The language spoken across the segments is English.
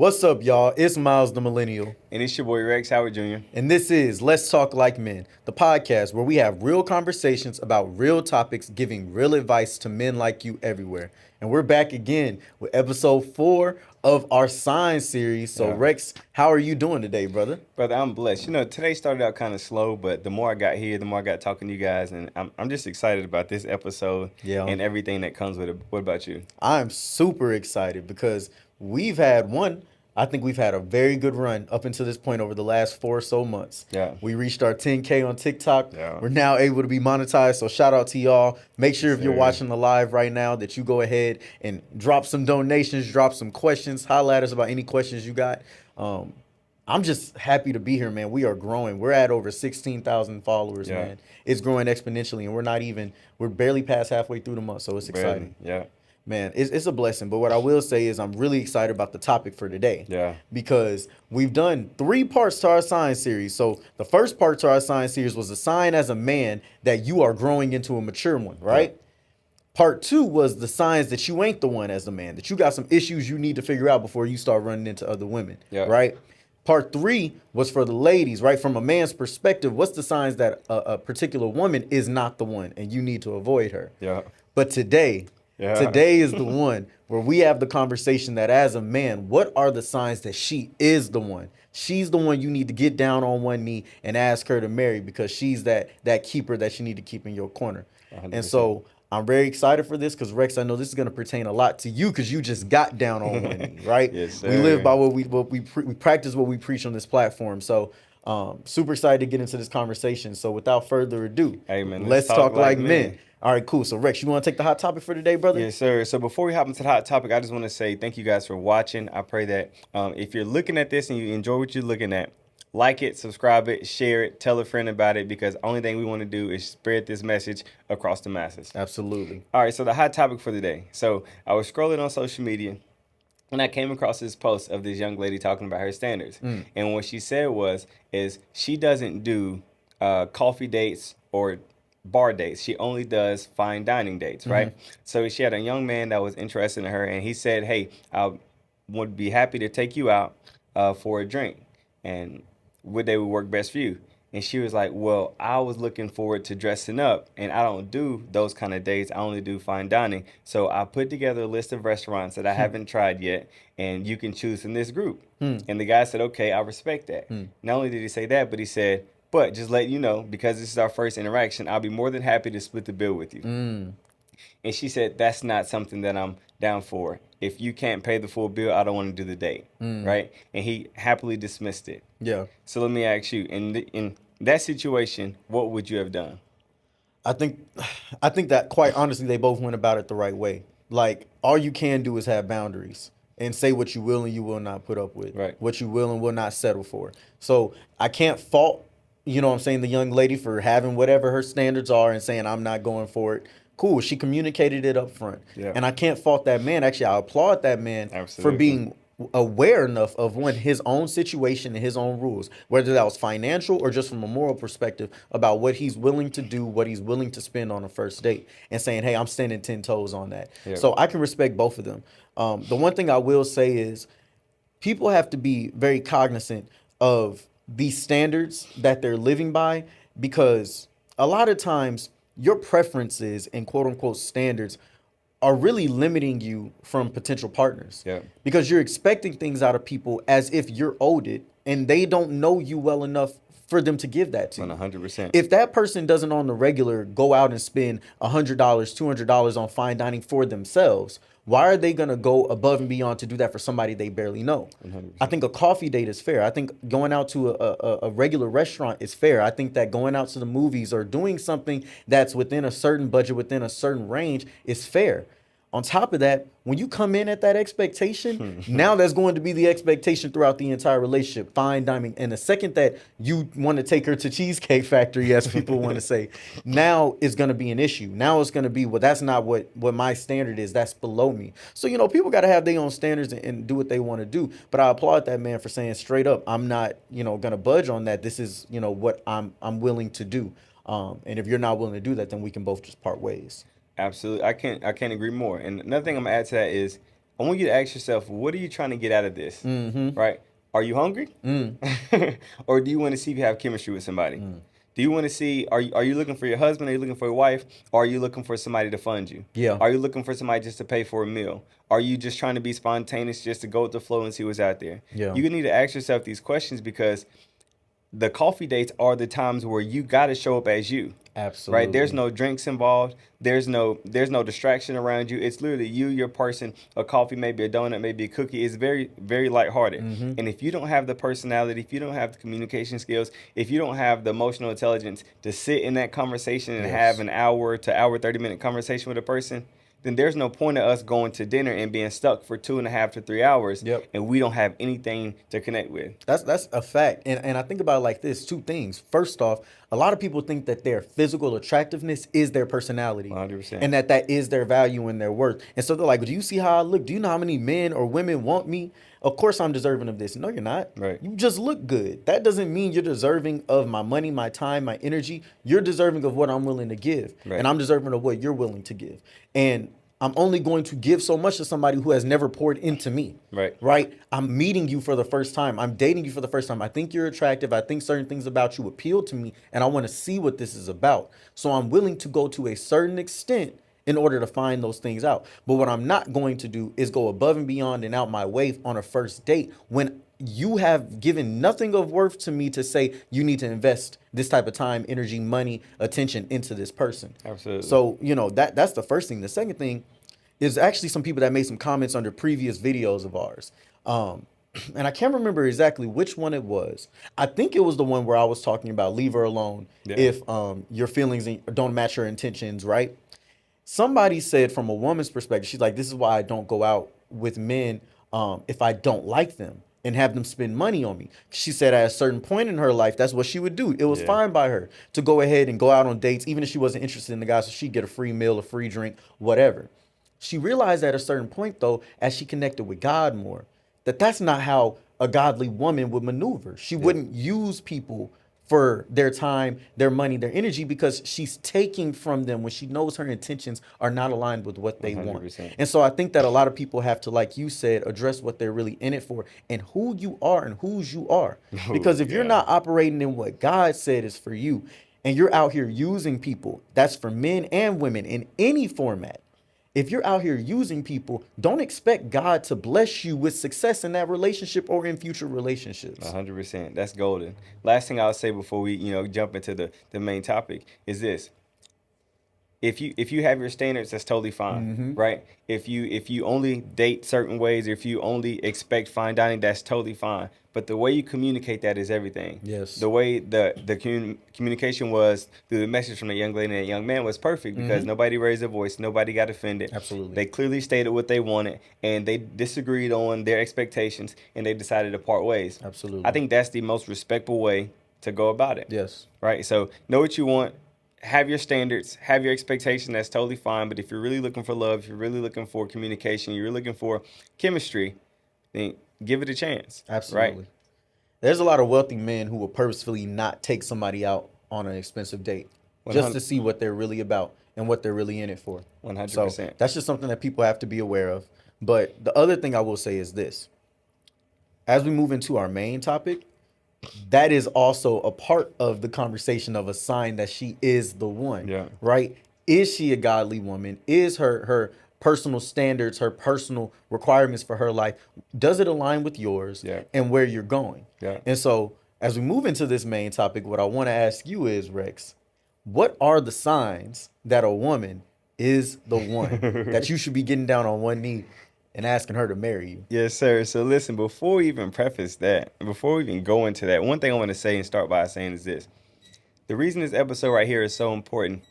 What's up, y'all? It's Miles the Millennial, And it's your boy Rex Howard Jr. and this is Let's Talk Like Men, the podcast where we have real conversations about real topics, giving real advice to men like you everywhere. And we're back again with episode 4 of our sign series. So, Yeah. Rex, how are you doing today, brother? Brother, I'm blessed. Today started out kind of slow, but the more I got here, the more I got talking to you guys, and I'm just excited about this episode Yeah. and everything that comes with it. What about you? I'm super excited because I think we've had a very good run up until this point over the last 4 or so months. Yeah. We reached our 10K on TikTok. Yeah. We're now able to be monetized. So shout out to y'all. Make sure if you're sir. watching the live right now that you go ahead and drop some donations, drop some questions, holla at us about any questions you got. I'm just happy to be here, man. We are growing. We're at over 16,000 followers, Yeah. man. It's growing exponentially, and we're barely past halfway through the month, so it's exciting. Yeah. Man, it's a blessing. But what I will say is I'm really excited about the topic for today. Yeah. Because we've done 3 parts to our sign series. So the first part to our sign series was a sign as a man that you are growing into a mature one, right? Yeah. Part 2 was the signs that you ain't the one as a man, that you got some issues you need to figure out before you start running into other women, Yeah. right? Part 3 was for the ladies, right? From a man's perspective, what's the signs that a particular woman is not the one and you need to avoid her? Yeah. But today is the one where we have the conversation that as a man, what are the signs that she is the one? She's the one you need to get down on one knee and ask her to marry because she's that keeper that you need to keep in your corner. 100%. And so I'm very excited for this because Rex, I know this is going to pertain a lot to you because you just got down on one knee, right? Yes, We live sir. by we practice what we preach on this platform. So super excited to get into this conversation. So without further ado, Hey, man, let's talk like men. All right, cool. So Rex, you want to take the hot topic for today, brother? Yes, sir. So before we hop into the hot topic, I just want to say thank you guys for watching. I pray that if you're looking at this and you enjoy what you're looking at, like it, subscribe it, share it, tell a friend about it, because the only thing we want to do is spread this message across the masses. Absolutely. All right, so the hot topic for the day. So I was scrolling on social media, and I came across this post of this young lady talking about her standards. And what she said is she doesn't do coffee dates or bar dates. She only does fine dining dates, right? So she had a young man that was interested in her, and he said, "Hey, I would be happy to take you out for a drink, and what day would work best for you?" And she was like, "Well, I was looking forward to dressing up, and I don't do those kind of dates. I only do fine dining. So I put together a list of restaurants that I haven't tried yet, and you can choose from this group." And the guy said, "Okay, I respect that." Not only did he say that, but he said, "But just let you know, because this is our first interaction, I'll be more than happy to split the bill with you." And she said, "That's not something that I'm down for. If you can't pay the full bill, I don't want to do the date." Right? And he happily dismissed it. Yeah. So let me ask you, in that situation, what would you have done? I think that quite honestly they both went about it the right way. Like all you can do is have boundaries and say what you will and you will not put up with. Right. What you will and will not settle for. So I can't fault, you know what I'm saying, the young lady for having whatever her standards are and saying I'm not going for it. Cool. She communicated it up front. Yeah. And I can't fault that man. Actually, I applaud that man for Absolutely. being aware enough of his own situation and his own rules, whether that was financial or just from a moral perspective about what he's willing to do, what he's willing to spend on a first date, and saying, "Hey, I'm standing 10 toes on that." Yeah. So I can respect both of them. The one thing I will say is people have to be very cognizant of these standards that they're living by, because a lot of times your preferences and quote unquote standards are really limiting you from potential partners. Yeah. Because you're expecting things out of people as if you're owed it and they don't know you well enough for them to give that to you. 100%. If that person doesn't on the regular go out and spend $100, $200 on fine dining for themselves, why are they going to go above and beyond to do that for somebody they barely know? 100%. I think a coffee date is fair. I think going out to a regular restaurant is fair. I think that going out to the movies or doing something that's within a certain budget, within a certain range is fair. On top of that, when you come in at that expectation, now that's going to be the expectation throughout the entire relationship. Fine dining. And the second that you want to take her to Cheesecake Factory, as people want to say, now it's going to be an issue. Now it's going to be, well, that's not what my standard is. That's below me. So, people got to have their own standards and do what they want to do. But I applaud that man for saying straight up, I'm not, going to budge on that. This is, what I'm willing to do. And if you're not willing to do that, then we can both just part ways. Absolutely. I can't agree more. And another thing I'm gonna add to that is I want you to ask yourself, what are you trying to get out of this? Right? Are you hungry? Or do you want to see if you have chemistry with somebody? Do you want to see, are you looking for your husband? Are you looking for your wife? Or are you looking for somebody to fund you? Yeah. Are you looking for somebody just to pay for a meal? Are you just trying to be spontaneous just to go with the flow and see what's out there? Yeah. You need to ask yourself these questions, because the coffee dates are the times where you got to show up as you. Absolutely. Right? There's no drinks involved. There's no distraction around you. It's literally you, your person, a coffee, maybe a donut, maybe a cookie. It's very, very lighthearted. And if you don't have the personality, if you don't have the communication skills, if you don't have the emotional intelligence to sit in that conversation and have an hour to hour, 30-minute conversation with a person, then there's no point of us going to dinner and being stuck for 2.5 to 3 hours, and we don't have anything to connect with. That's a fact. And I think about it like this, two things. First off, a lot of people think that their physical attractiveness is their personality. 100%. And that is their value and their worth. And so they're like, do you see how I look? Do you know how many men or women want me? Of course I'm deserving of this. No, you're not. Right. You just look good. That doesn't mean you're deserving of my money, my time, my energy. You're deserving of what I'm willing to give. Right. And I'm deserving of what you're willing to give. And I'm only going to give so much to somebody who has never poured into me. Right. Right? I'm meeting you for the first time. I'm dating you for the first time. I think you're attractive. I think certain things about you appeal to me, and I want to see what this is about. So I'm willing to go to a certain extent in order to find those things out. But what I'm not going to do is go above and beyond and out my way on a first date when you have given nothing of worth to me to say you need to invest this type of time, energy, money, attention into this person. Absolutely. So, that's the first thing. The second thing is actually some people that made some comments under previous videos of ours. And I can't remember exactly which one it was. I think it was the one where I was talking about leave her alone if your feelings don't match her intentions, right? Somebody said from a woman's perspective, she's like, this is why I don't go out with men if I don't like them and have them spend money on me. She said at a certain point in her life, that's what she would do. It was fine by her to go ahead and go out on dates, even if she wasn't interested in the guy, so she'd get a free meal, a free drink, whatever. She realized at a certain point, though, as she connected with God more, that that's not how a godly woman would maneuver. She wouldn't use people for their time, their money, their energy, because she's taking from them when she knows her intentions are not aligned with what they 100%. want. And so I think that a lot of people have to, like you said, address what they're really in it for and who you are and whose you are. Because if you're not operating in what God said is for you, and you're out here using people, that's for men and women in any format. If you're out here using people, don't expect God to bless you with success in that relationship or in future relationships. 100%. That's golden. Last thing I'll say before we, jump into the main topic is this. If you have your standards, that's totally fine, right? If you only date certain ways, or if you only expect fine dining, that's totally fine. But the way you communicate that is everything. Yes. The way the communication was through the message from the young lady and the young man was perfect, because nobody raised their voice, nobody got offended. Absolutely. They clearly stated what they wanted, and they disagreed on their expectations, and they decided to part ways. Absolutely. I think that's the most respectful way to go about it. Yes. Right? So know what you want. Have your standards, have your expectation. That's totally fine. But if you're really looking for love, if you're really looking for communication, you're looking for chemistry, then give it a chance. Absolutely. Right? There's a lot of wealthy men who will purposefully not take somebody out on an expensive date just to see what they're really about and what they're really in it for. 100%. So that's just something that people have to be aware of. But the other thing I will say is this. As we move into our main topic, that is also a part of the conversation of a sign that she is the one. Yeah. Right? Is she a godly woman? Is her personal standards, her personal requirements for her life, does it align with yours and where you're going? Yeah. And so as we move into this main topic, what I want to ask you is, Rex, what are the signs that a woman is the one that you should be getting down on one knee and asking her to marry you? Yes, sir. So listen, before we even preface that, before we even go into that, one thing I want to say and start by saying is this. The reason this episode right here is so important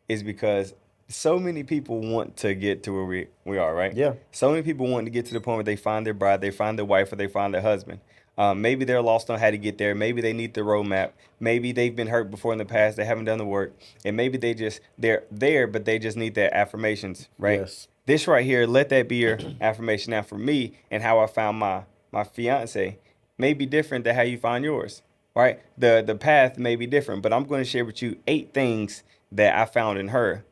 is because so many people want to get to where we are, right? Yeah. So many people want to get to the point where they find their bride, they find their wife, or they find their husband. Maybe they're lost on how to get there. Maybe they need the roadmap. Maybe they've been hurt before in the past. They haven't done the work. And maybe they're there, but they just need their affirmations, right? Yes. This right here, let that be your affirmation. Now, for me and how I found my fiance may be different than how you find yours, right? The path may be different, but I'm going to share with you 8 things that I found in her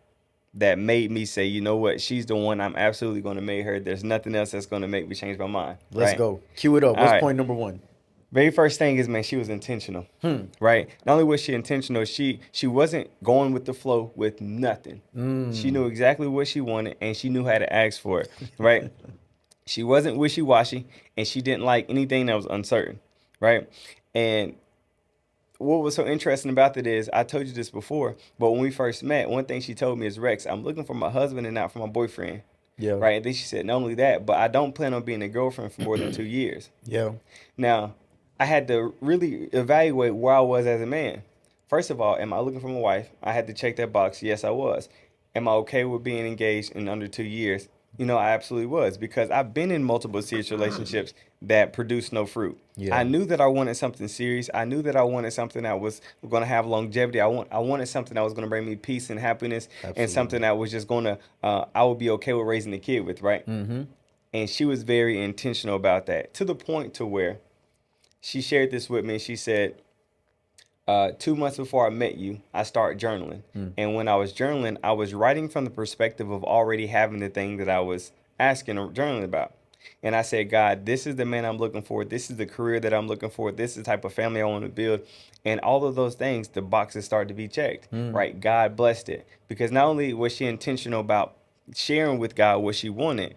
that made me say, you know what, she's the one. I'm absolutely going to marry her. There's nothing else that's going to make me change my mind. Let's Right? go. Cue it up. All What's right. point number one? Very first thing is, man, she was intentional, right? Not only was she intentional, she wasn't going with the flow with nothing. She knew exactly what she wanted, and she knew how to ask for it, right? She wasn't wishy-washy, and she didn't like anything that was uncertain, right? And what was so interesting about that is, I told you this before, but when we first met, one thing she told me is, Rex, I'm looking for my husband and not for my boyfriend, Yeah. right? And then she said, not only that, but I don't plan on being a girlfriend for more than 2 years. Yeah. Now, I had to really evaluate where I was as a man. First of all, am I looking for my wife? I had to check that box. Yes, I was. Am I okay with being engaged in under 2 years? I absolutely was, because I've been in multiple serious relationships that produced no fruit. Yeah. I knew that I wanted something serious. I knew that I wanted something that was going to have longevity. I wanted something that was going to bring me peace and happiness, and something that was just going to I would be okay with raising a kid with, right? Mm-hmm. And she was very intentional about that, to the point to where she shared this with me. She said, 2 months before I met you, I started journaling. And when I was journaling, I was writing from the perspective of already having the thing that I was asking or journaling about. And I said, God, this is the man I'm looking for. This is the career that I'm looking for. This is the type of family I want to build. And all of those things, the boxes started to be checked, right? God blessed it. Because not only was she intentional about sharing with God what she wanted,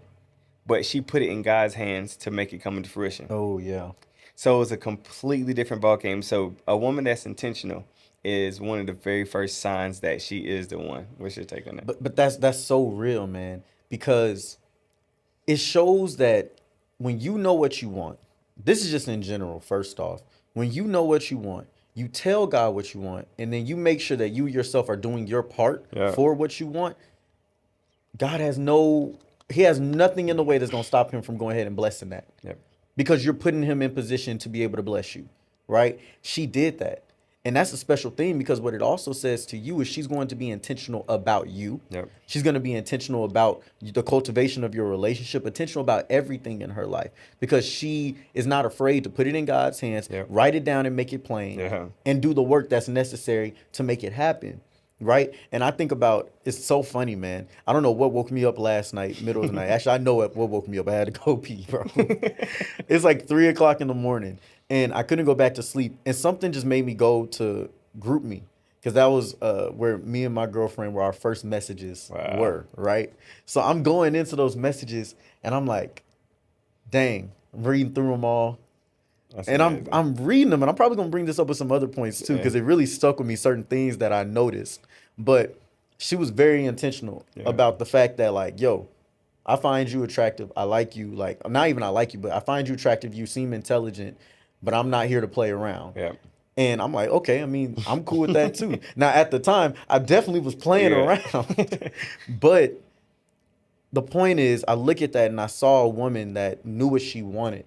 but she put it in God's hands to make it come into fruition. Oh yeah. So it was a completely different ballgame. So a woman that's intentional is one of the very first signs that she is the one. What's your take on that? But that's so real, man, because it shows that when you know what you want, this is just in general, first off, when you know what you want, you tell God what you want, and then you make sure that you yourself are doing your part for what you want. God he has nothing in the way that's going to stop him from going ahead and blessing that. Yep. Because you're putting him in position to be able to bless you, right? She did that. And that's a special thing, because what it also says to you is she's going to be intentional about you. Yep. She's going to be intentional about the cultivation of your relationship, intentional about everything in her life, because she is not afraid to put it in God's hands, write it down and make it plain, and do the work that's necessary to make it happen. Right. And I think about, it's so funny, man. I don't know what woke me up last night, middle of the night. Actually, I know what woke me up. I had to go pee, bro. It's like 3 o'clock in the morning, and I couldn't go back to sleep. And something just made me go to group me, because that was where me and my girlfriend were, our first messages were. Right. So I'm going into those messages, and I'm like, dang, I'm reading through them all. That's and amazing. I'm reading them, and I'm probably gonna bring this up with some other points too, because it really stuck with me, certain things that I noticed. But she was very intentional about the fact that, like, yo, I find you attractive. I like you. Like, not even I like you, but I find you attractive. You seem intelligent, but I'm not here to play around. Yeah. And I'm like, okay, I mean, I'm cool with that too. Now, at the time, I definitely was playing around. But the point is, I look at that and I saw a woman that knew what she wanted.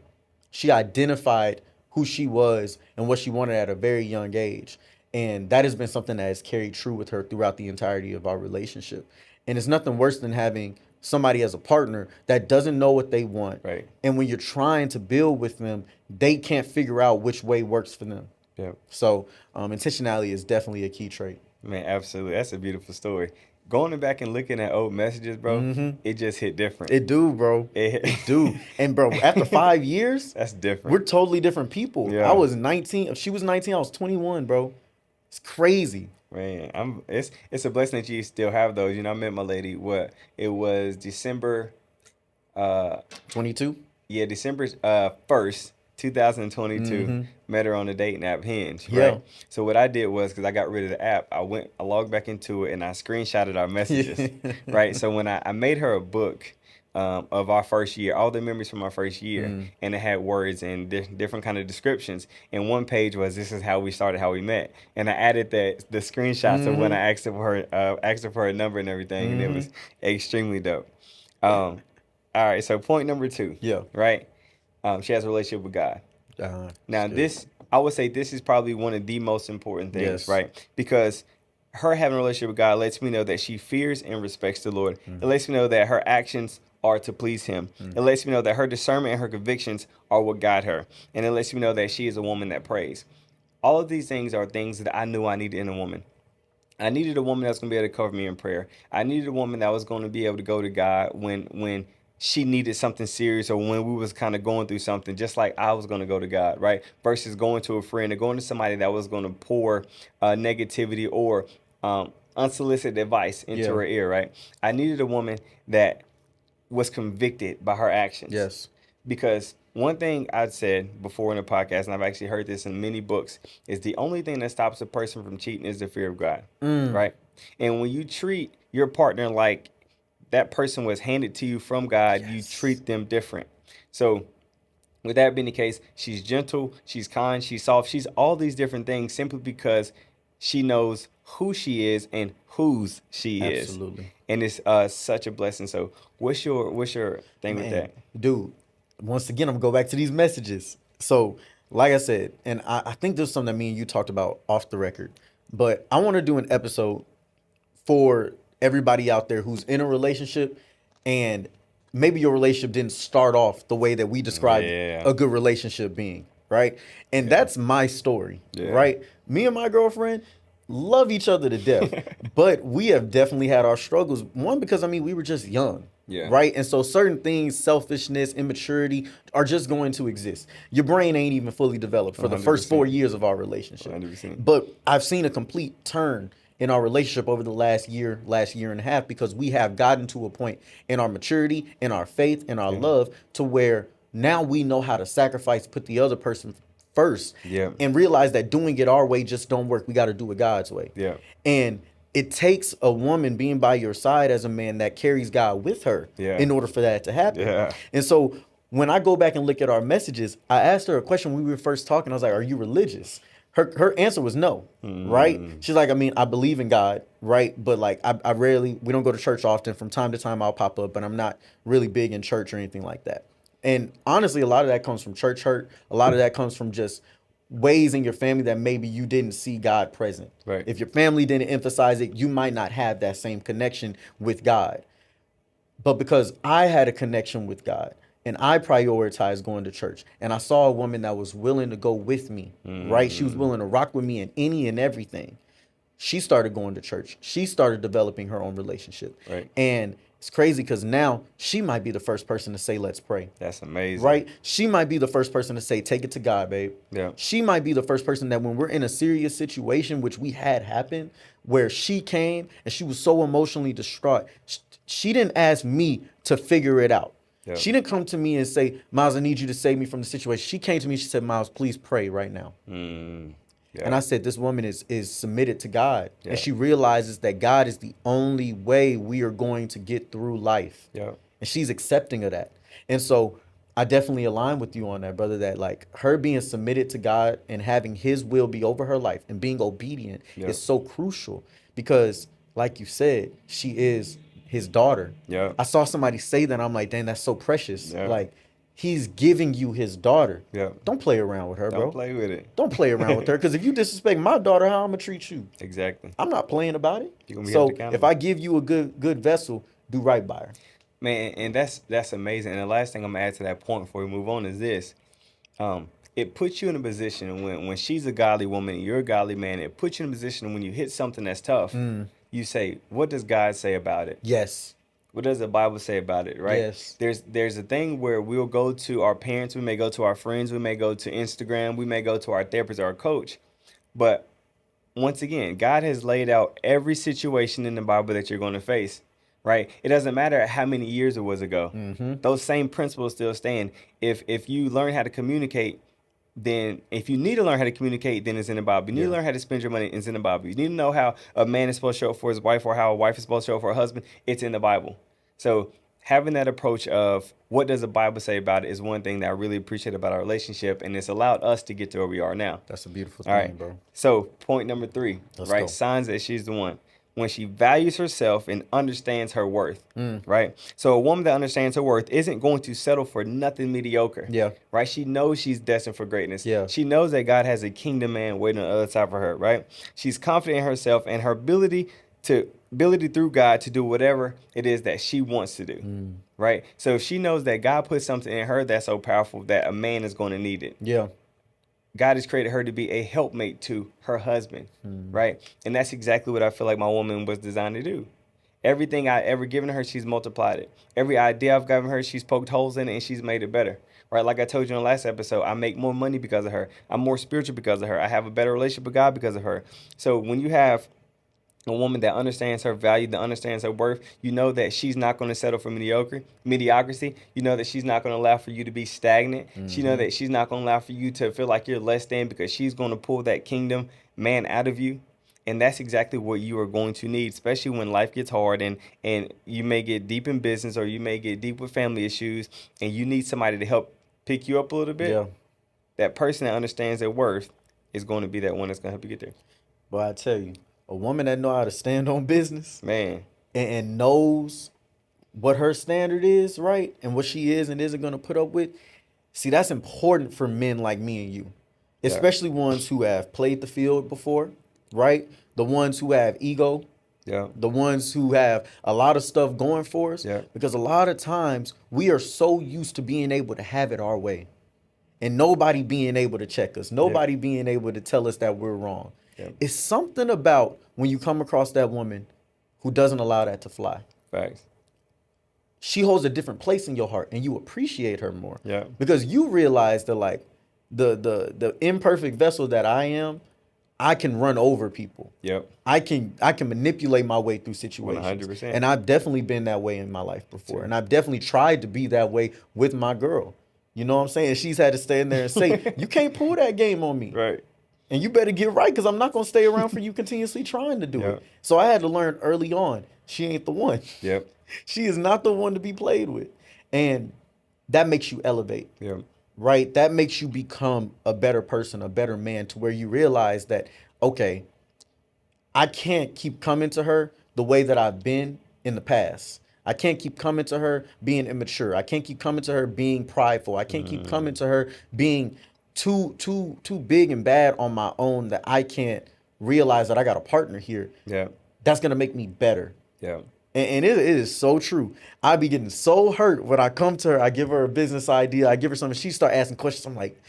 She identified who she was and what she wanted at a very young age. And that has been something that has carried true with her throughout the entirety of our relationship. And it's nothing worse than having somebody as a partner that doesn't know what they want. Right. And when you're trying to build with them, they can't figure out which way works for them. Yeah. So intentionality is definitely a key trait. Man, absolutely. That's a beautiful story. Going back and looking at old messages, bro, it just hit different. It do, bro. It do. And, bro, after 5 years, that's different. We're totally different people. Yeah. I was 19. If she was 19, I was 21, bro. It's crazy. Man, it's a blessing that you still have those. I met my lady, it was December 22? Yeah, December 1st, 2022. Met her on the dating app Hinge, right? So what I did was, because I got rid of the app, I logged back into it, and I screenshotted our messages, right? So when I made her a book of our first year, all the memories from our first year, and it had words and different kind of descriptions. And one page was, this is how we started, how we met. And I added the screenshots of when I asked her for her number and everything, and it was extremely dope. All right, so point number 2. Yeah. Right? She has a relationship with God. Now, I would say this is probably one of the most important things, right? Because her having a relationship with God lets me know that she fears and respects the Lord. It lets me know that her actions are to please him. It lets me know that her discernment and her convictions are what guide her. And it lets me know that she is a woman that prays. All of these things are things that I knew I needed in a woman. I needed a woman that's going to be able to cover me in prayer. I needed a woman that was going to be able to go to God when she needed something serious, or when we was kind of going through something, just like I was going to go to God, right? Versus going to a friend or going to somebody that was going to pour negativity or unsolicited advice into Yeah. her ear, right? I needed a woman that was convicted by her actions. Yes. Because one thing I'd said before in the podcast, and I've actually heard this in many books, is the only thing that stops a person from cheating is the fear of God, right? And when you treat your partner like that person was handed to you from God, you Yes. treat them different. So, with that being the case, she's gentle, she's kind, she's soft, she's all these different things simply because she knows who she is and whose she is, Absolutely. and it's such a blessing. So, what's your thing with Man, that? dude, once again, I'm gonna go back to these messages. So, like I said, and I think there's something that me and you talked about off the record, but I want to do an episode for everybody out there who's in a relationship and maybe your relationship didn't start off the way that we described Yeah, a good relationship being, right? And yeah, that's my story, yeah. right? Me and my girlfriend love each other to death, but we have definitely had our struggles. One, because I mean, we were just young, Yeah. right? And so certain things, selfishness, immaturity, are just going to exist. Your brain ain't even fully developed for the first 4 100%. years of our relationship. 100%. But I've seen a complete turn in our relationship over the last year and a half, because we have gotten to a point in our maturity, in our faith, in our Yeah. love, to where now we know how to sacrifice, put the other person first, Yeah. and realize that doing it our way just don't work. We got to do it God's way. Yeah. And it takes a woman being by your side as a man that carries God with her Yeah. in order for that to happen. Yeah. And so when I go back and look at our messages, I asked her a question when we were first talking. I was like, "Are you religious?" Her answer was no, right? She's like, "I mean, I believe in God, right? But like, I rarely, we don't go to church often. From time to time, I'll pop up, but I'm not really big in church or anything like that." And honestly, a lot of that comes from church hurt. A lot of that comes from just ways in your family that maybe you didn't see God present. Right. If your family didn't emphasize it, you might not have that same connection with God. But because I had a connection with God and I prioritized going to church, and I saw a woman that was willing to go with me, right? She was willing to rock with me in any and everything. She started going to church. She started developing her own relationship. Right. And it's crazy because now she might be the first person to say, "Let's pray." That's amazing. Right? She might be the first person to say, "Take it to God, babe." Yeah. She might be the first person that when we're in a serious situation, which we had happen, where she came and she was so emotionally distraught, she didn't ask me to figure it out. Yeah. She didn't come to me and say, "Miles, I need you to save me from the situation." She came to me, she said, "Miles, please pray right now." Yeah. And I said, this woman is submitted to God. Yeah. And she realizes that God is the only way we are going to get through life. Yeah. And she's accepting of that. And so I definitely align with you on that, brother, that like her being submitted to God and having his will be over her life and being obedient Yeah. is so crucial, because like you said, she is his daughter. Yeah. I saw somebody say that. I'm like, dang, that's so precious. Yeah. Like, he's giving you his daughter. Yeah. Don't play around with her, Don't bro. play with it. Don't play around with her, because if you disrespect my daughter, how I'm gonna treat you? Exactly. I'm not playing about it. You're gonna be So held if accountable. I give you a good vessel, do right by her. Man, and that's amazing. And the last thing I'm gonna add to that point before we move on is this. It puts you in a position when she's a godly woman and you're a godly man, it puts you in a position when you hit something that's tough, you say, what does God say about it? Yes. What does the Bible say about it, right? Yes. There's a thing where we'll go to our parents, we may go to our friends, we may go to Instagram, we may go to our therapist or our coach. But once again, God has laid out every situation in the Bible that you're going to face, right? It doesn't matter how many years it was ago. Those same principles still stand. If you learn how to communicate, then if you need to learn how to communicate, then it's in the Bible. You need to learn how to spend your money, it's in the Bible. You need to know how a man is supposed to show up for his wife or how a wife is supposed to show up for her husband, it's in the Bible. So having that approach of what does the Bible say about it is one thing that I really appreciate about our relationship, and it's allowed us to get to where we are now. That's a beautiful All thing, right, bro. So point number 3, Let's right? go. Signs that she's the one. When she values herself and understands her worth, right? So a woman that understands her worth isn't going to settle for nothing mediocre. Yeah. Right? She knows she's destined for greatness. Yeah. She knows that God has a kingdom man waiting on the other side for her, right? She's confident in herself and her ability through God to do whatever it is that she wants to do. Right? So if she knows that God put something in her that's so powerful that a man is going to need it. Yeah. God has created her to be a helpmate to her husband, right? And that's exactly what I feel like my woman was designed to do. Everything I ever given her, she's multiplied it. Every idea I've given her, she's poked holes in it and she's made it better. Right? Like I told you in the last episode, I make more money because of her. I'm more spiritual because of her. I have a better relationship with God because of her. So when you have a woman that understands her value, that understands her worth, you know that she's not going to settle for mediocrity. You know that she's not going to allow for you to be stagnant. She know that she's not going to allow for you to feel like you're less than, because she's going to pull that kingdom man out of you. And that's exactly what you are going to need, especially when life gets hard and you may get deep in business, or you may get deep with family issues, and you need somebody to help pick you up a little bit. Yeah. That person that understands their worth is going to be that one that's going to help you get there. But I tell you, a woman that know how to stand on business Man, and knows what her standard is, right? And what she is and isn't going to put up with. See, that's important for men like me and you, Yeah. especially ones who have played the field before, right? The ones who have ego, yeah, the ones who have a lot of stuff going for us. Yeah. Because a lot of times we are so used to being able to have it our way and nobody being able to check us, nobody being able to tell us that we're wrong. Yeah. It's something about when you come across that woman who doesn't allow that to fly. facts. She holds a different place in your heart and you appreciate her more. Yeah. Because you realize that, like, the imperfect vessel that I am, I can run over people. Yep. I can manipulate my way through situations. 100%. And I've definitely been that way in my life before. And I've definitely tried to be that way with my girl. You know what I'm saying? She's had to stand there and say, you can't pull that game on me. Right. And you better get right, because I'm not going to stay around for you continuously trying to do Yep. it. So I had to learn early on, she ain't the one. Yep. She is not the one to be played with. And that makes you elevate, Yep. right? That makes you become a better person, a better man, to where you realize that, okay, I can't keep coming to her the way that I've been in the past. I can't keep coming to her being immature. I can't keep coming to her being prideful. I can't keep coming to her being too big and bad on my own, that I can't realize that I got a partner here. Yeah. That's gonna make me better. Yeah. And it is so true. I be getting so hurt when I come to her. I give her a business idea. I give her something. She start asking questions. I'm like,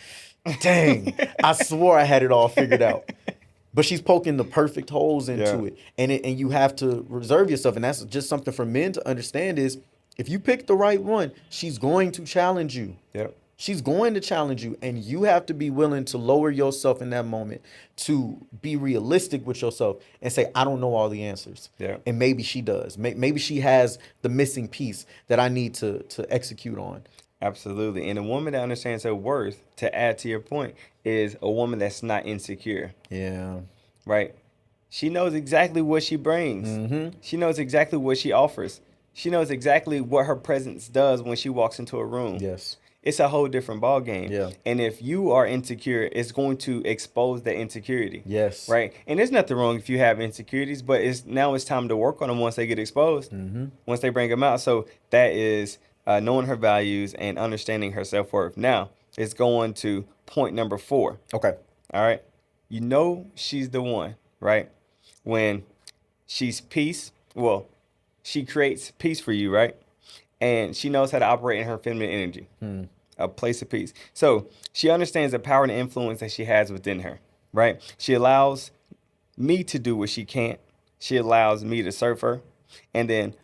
dang, I swore I had it all figured out. But she's poking the perfect holes into it. And you have to reserve yourself. And that's just something for men to understand is, if you pick the right one, she's going to challenge you. Yep. She's going to challenge you, and you have to be willing to lower yourself in that moment, to be realistic with yourself and say, I don't know all the answers. Yeah. And maybe she does. Maybe she has the missing piece that I need to execute on. Absolutely. And a woman that understands her worth, to add to your point, is a woman that's not insecure. Yeah. Right? She knows exactly what she brings. Mm-hmm. She knows exactly what she offers. She knows exactly what her presence does when she walks into a room. Yes. It's a whole different ball game. Yeah. And if you are insecure, it's going to expose that insecurity. Yes. Right. And there's nothing wrong if you have insecurities, but it's time to work on them once they get exposed, once they bring them out. So that is knowing her values and understanding her self-worth. Now, it's going to point number 4. Okay. All right. You know she's the one, right? When she's peace, well, she creates peace for you, right? And she knows how to operate in her feminine energy, a place of peace. So she understands the power and influence that she has within her, right? She allows me to do what she can't. She allows me to serve her. And then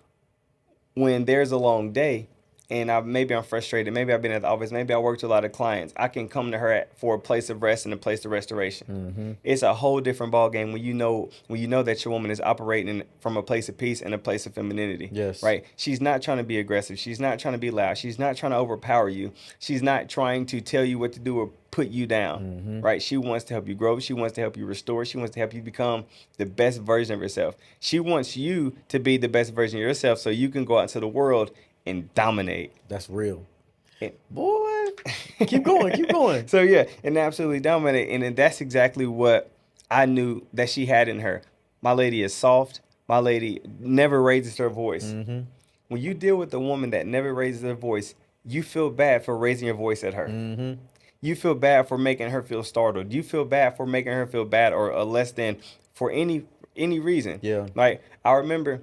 when there's a long day, and maybe I'm frustrated, maybe I've been at the office, maybe I worked with a lot of clients, I can come to her for a place of rest and a place of restoration. It's a whole different ballgame when you know that your woman is operating from a place of peace and a place of femininity. Yes. Right? She's not trying to be aggressive. She's not trying to be loud. She's not trying to overpower you. She's not trying to tell you what to do or put you down. Right? She wants to help you grow. She wants to help you restore. She wants to help you become the best version of yourself. She wants you to be the best version of yourself so you can go out into the world and dominate. That's real. And- Boy, keep going, keep going. So yeah, and absolutely dominate. And then that's exactly what I knew that she had in her. My lady is soft. My lady never raises her voice. When you deal with a woman that never raises her voice, you feel bad for raising your voice at her. You feel bad for making her feel startled. You feel bad for making her feel bad or less than for any reason. Yeah. Like I remember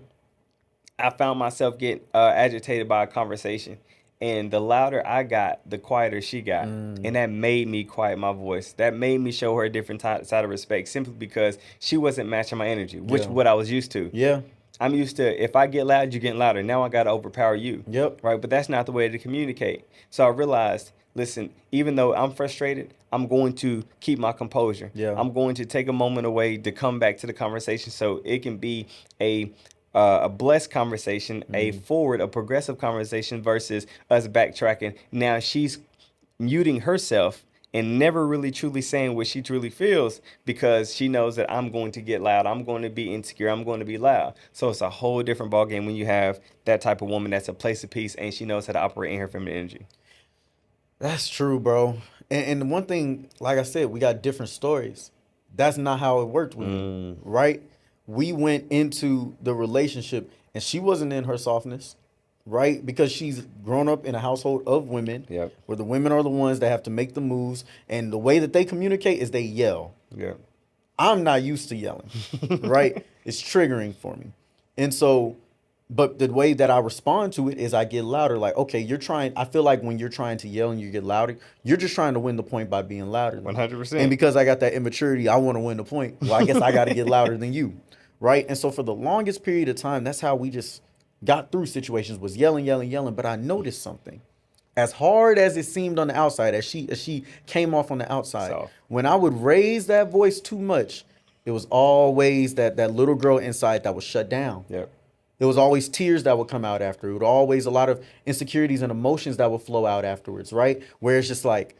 I found myself getting agitated by a conversation. And the louder I got, the quieter she got. And that made me quiet my voice. That made me show her a different side of respect simply because she wasn't matching my energy, which Yeah. what I was used to. Yeah. I'm used to if I get loud, you getting louder. Now I got to overpower you. Yep. Right? But that's not the way to communicate. So I realized, listen, even though I'm frustrated, I'm going to keep my composure. Yeah. I'm going to take a moment away to come back to the conversation so it can be a blessed conversation, a progressive conversation versus us backtracking. Now she's muting herself and never really truly saying what she truly feels because she knows that I'm going to get loud. I'm going to be insecure. I'm going to be loud. So it's a whole different ballgame when you have that type of woman that's a place of peace and she knows how to operate in her feminine energy. That's true, bro. And the one thing, like I said, we got different stories. That's not how it worked with me, right? We went into the relationship and she wasn't in her softness, right? Because she's grown up in a household of women Yep. where the women are the ones that have to make the moves. And the way that they communicate is they yell. Yeah. I'm not used to yelling, right? It's triggering for me. And so, but the way that I respond to it is I get louder. Like, okay, I feel like when you're trying to yell and you get louder, you're just trying to win the point by being louder. 100%. And because I got that immaturity, I want to win the point. Well, I guess I got to get louder than you, right? And so for the longest period of time, that's how we just got through situations, was yelling, yelling, yelling. But I noticed something. As hard as it seemed on the outside, as she came off on the outside, Soft. when I would raise that voice too much, it was always that little girl inside that was shut down. Yep. There was always tears that would come out after. It would always a lot of insecurities and emotions that would flow out afterwards, right? Where it's just like,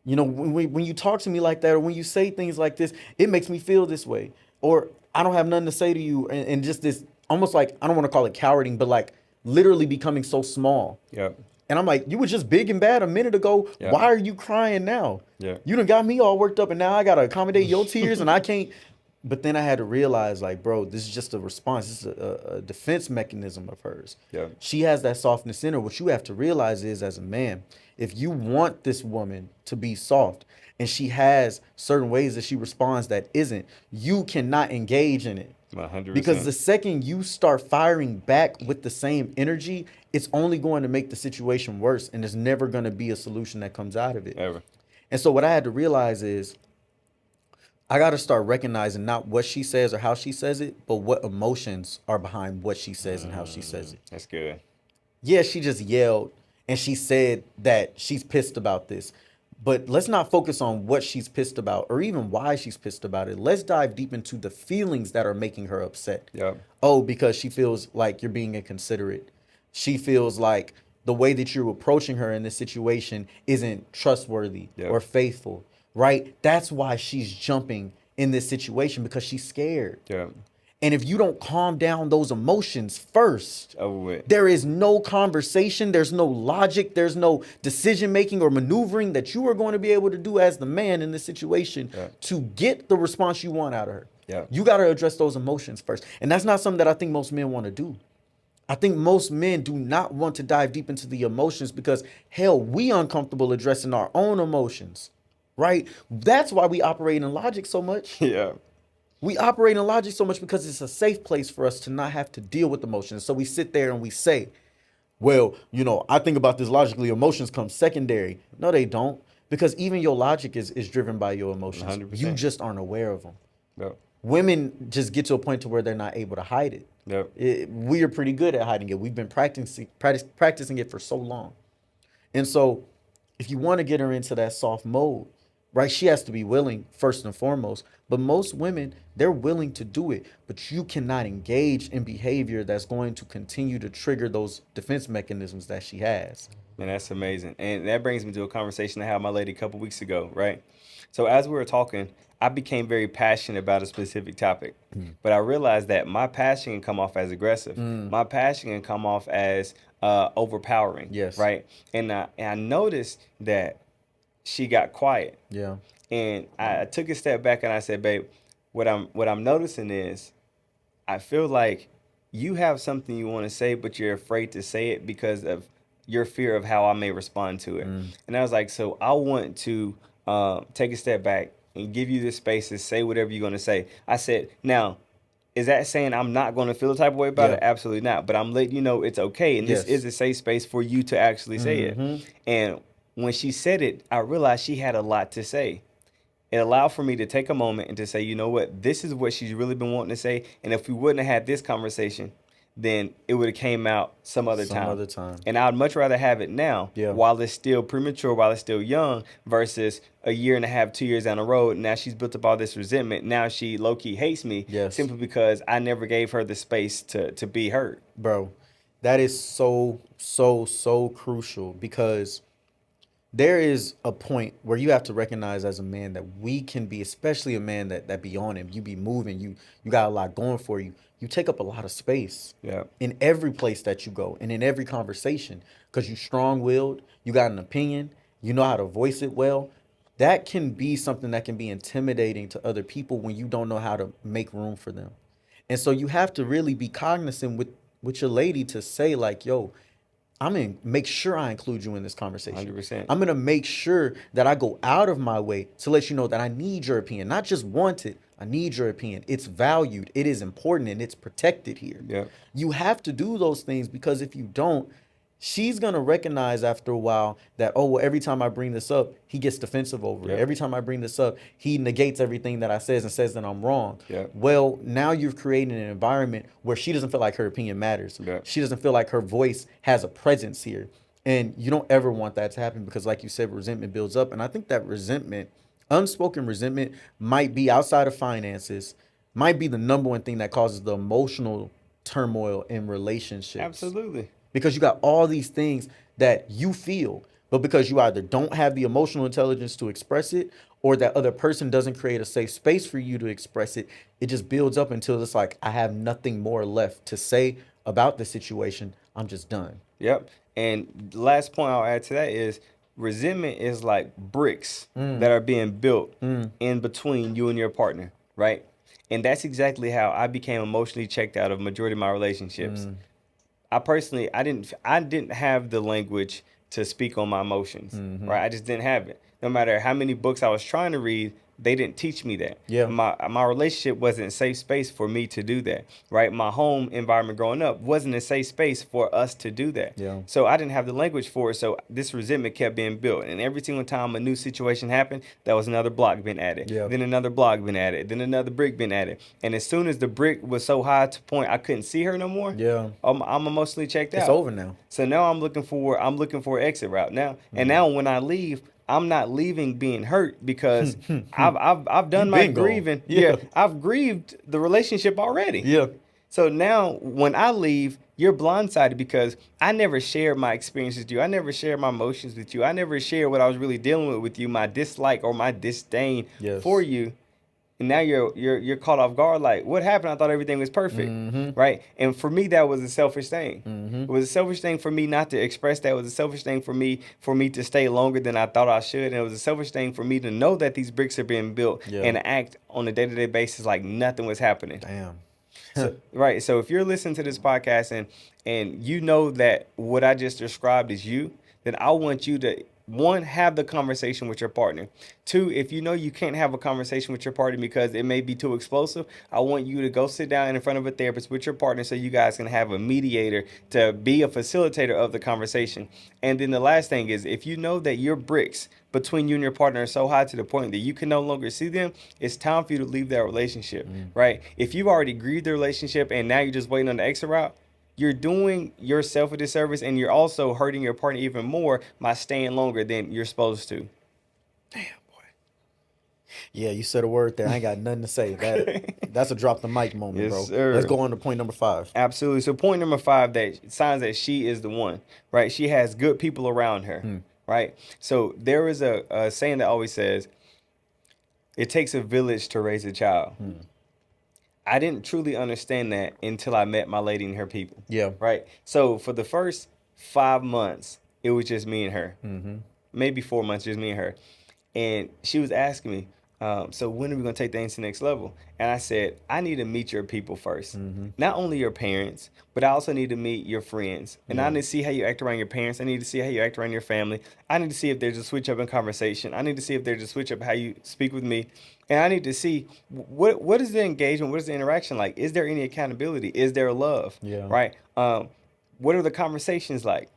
you know, when you talk to me like that or when you say things like this, it makes me feel this way. Or I don't have nothing to say to you. And just this almost like, I don't want to call it cowarding, but like literally becoming so small. Yep. And I'm like, you were just big and bad a minute ago. Yeah. Why are you crying now? Yeah. You done got me all worked up and now I got to accommodate your tears and I can't. But then I had to realize, like, bro, this is just a response. This is a defense mechanism of hers. Yeah. She has that softness in her. What you have to realize is, as a man, if you want this woman to be soft and she has certain ways that she responds that isn't, you cannot engage in it. 100%. Because the second you start firing back with the same energy, it's only going to make the situation worse and there's never going to be a solution that comes out of it. Ever. And so what I had to realize is I got to start recognizing not what she says or how she says it, but what emotions are behind what she says and how she says it. That's good. Yeah, she just yelled and she said that she's pissed about this. But let's not focus on what she's pissed about or even why she's pissed about it. Let's dive deep into the feelings that are making her upset. Yep. Oh, because she feels like you're being inconsiderate. She feels like the way that you're approaching her in this situation isn't trustworthy Yep. or faithful, right? That's why she's jumping in this situation because she's scared. Yeah. And if you don't calm down those emotions first, Over with. there is no conversation, there's no logic, there's no decision making or maneuvering that you are going to be able to do as the man in this situation to get the response you want out of her. Yeah. You got to address those emotions first. And that's not something that I think most men want to do. I think most men do not want to dive deep into the emotions because, hell, we uncomfortable addressing our own emotions, right? That's why we operate in logic so much. Yeah. We operate in logic so much because it's a safe place for us to not have to deal with emotions. So we sit there and we say, well, you know, I think about this logically. Emotions come secondary. No, they don't. Because even your logic is driven by your emotions. 100%. You just aren't aware of them. Yep. Women just get to a point to where they're not able to hide it. Yep. We are pretty good at hiding it. We've been practicing it for so long. And so if you want to get her into that soft mode, right, she has to be willing first and foremost. But most women, they're willing to do it. But you cannot engage in behavior that's going to continue to trigger those defense mechanisms that she has. Man, that's amazing. And that brings me to a conversation I had with my lady a couple weeks ago, right? So as we were talking, I became very passionate about a specific topic. But I realized that my passion can come off as aggressive. My passion can come off as overpowering. Yes. Right? And I noticed that she got quiet. Yeah. And I took a step back and I said, babe, what I'm noticing is I feel like you have something you want to say, but you're afraid to say it because of your fear of how I may respond to it. And I was like, so I want to take a step back and give you this space to say whatever you're going to say. I said, now, is that saying I'm not going to feel the type of way about Yeah. it? Absolutely not. But I'm letting you know it's okay. And this Yes. is a safe space for you to actually say it. And when she said it, I realized she had a lot to say. It allowed for me to take a moment and to say, you know what, this is what she's really been wanting to say. And if we wouldn't have had this conversation, then it would have came out some other Some time. other time. And I'd much rather have it now, Yeah. while it's still premature, while it's still young, versus a year and a half, 2 years down the road. Now she's built up all this resentment. Now she low key hates me, Yes. simply because I never gave her the space to be hurt. Bro, that is so, so, so crucial, because there is a point where you have to recognize as a man that we can be, especially a man that be on him, you be moving, you got a lot going for you. You take up a lot of space Yeah. in every place that you go and in every conversation, because you strong-willed, you got an opinion, you know how to voice it well. That can be something that can be intimidating to other people when you don't know how to make room for them. And so you have to really be cognizant with your lady to say, like, yo, I'm gonna make sure I include you in this conversation. 100%. I'm gonna make sure that I go out of my way to let you know that I need your opinion, not just want it. I need your opinion. It's valued, it is important, and it's protected here. Yeah. You have to do those things, because if you don't, she's gonna recognize after a while that, oh, well, every time I bring this up, he gets defensive over it. Yep. Every time I bring this up, he negates everything that I says and says that I'm wrong. Yep. Well, now you've created an environment where she doesn't feel like her opinion matters. Yep. She doesn't feel like her voice has a presence here. And you don't ever want that to happen, because like you said, resentment builds up. And I think that resentment, unspoken resentment, might be, outside of finances, might be the number one thing that causes the emotional turmoil in relationships. Absolutely. Because you got all these things that you feel, but because you either don't have the emotional intelligence to express it, or that other person doesn't create a safe space for you to express it, it just builds up until it's like, I have nothing more left to say about the situation. I'm just done. Yep. And the last point I'll add to that is resentment is like bricks that are being built in between you and your partner, right? And that's exactly how I became emotionally checked out of majority of my relationships. I personally, I didn't have the language to speak on my emotions, right? I just didn't have it. No matter how many books I was trying to read, they didn't teach me that. Yeah. My relationship wasn't a safe space for me to do that, right? My home environment growing up wasn't a safe space for us to do that. Yeah. So I didn't have the language for it. So this resentment kept being built. And every single time a new situation happened, that was another block being added. Yeah. Then another block being added. Then another brick being added. And as soon as the brick was so high to the point I couldn't see her no more, Yeah. I'm emotionally checked out. It's over now. So now I'm looking for an exit route now. And now when I leave, I'm not leaving being hurt, because I've done You my been gone. grieving. Yeah. I've grieved the relationship already. Yeah. So now when I leave, you're blindsided, because I never shared my experiences with you. I never shared my emotions with you. I never shared what I was really dealing with you, my dislike or my disdain Yes. for you. And now you're caught off guard. Like, what happened? I thought everything was perfect, right? And for me, that was a selfish thing. It was a selfish thing for me not to express that. It was a selfish thing for me to stay longer than I thought I should. And it was a selfish thing for me to know that these bricks are being built and to act on a day-to-day basis like nothing was happening. Damn. So, right. So if you're listening to this podcast and you know that what I just described is you, then I want you to, one, have the conversation with your partner. Two, if you know you can't have a conversation with your partner because it may be too explosive, I want you to go sit down in front of a therapist with your partner so you guys can have a mediator to be a facilitator of the conversation. And then the last thing is, if you know that your bricks between you and your partner are so high to the point that you can no longer see them, it's time for you to leave that relationship, right? If you've already grieved the relationship and now you're just waiting on the exit route, you're doing yourself a disservice, and you're also hurting your partner even more by staying longer than you're supposed to. Damn, boy. Yeah, you said a word there. I ain't got nothing to say. That's a drop the mic moment, Yes, bro. sir. Let's go on to point number 5. Absolutely. So point number 5, that signs that she is the one, right? She has good people around her, right? So there is a saying that always says, it takes a village to raise a child. I didn't truly understand that until I met my lady and her people. Yeah. Right. So for the first 5 months, it was just me and her. Maybe 4 months, just me and her. And she was asking me, So when are we going to take things to the next level? And I said, I need to meet your people first. Mm-hmm. Not only your parents, but I also need to meet your friends. And I Yeah. need to see how you act around your parents. I need to see how you act around your family. I need to see if there's a switch up in conversation. I need to see if there's a switch up how you speak with me. And I need to see what is the engagement? What is the interaction like? Is there any accountability? Is there love? Yeah. Right? What are the conversations like?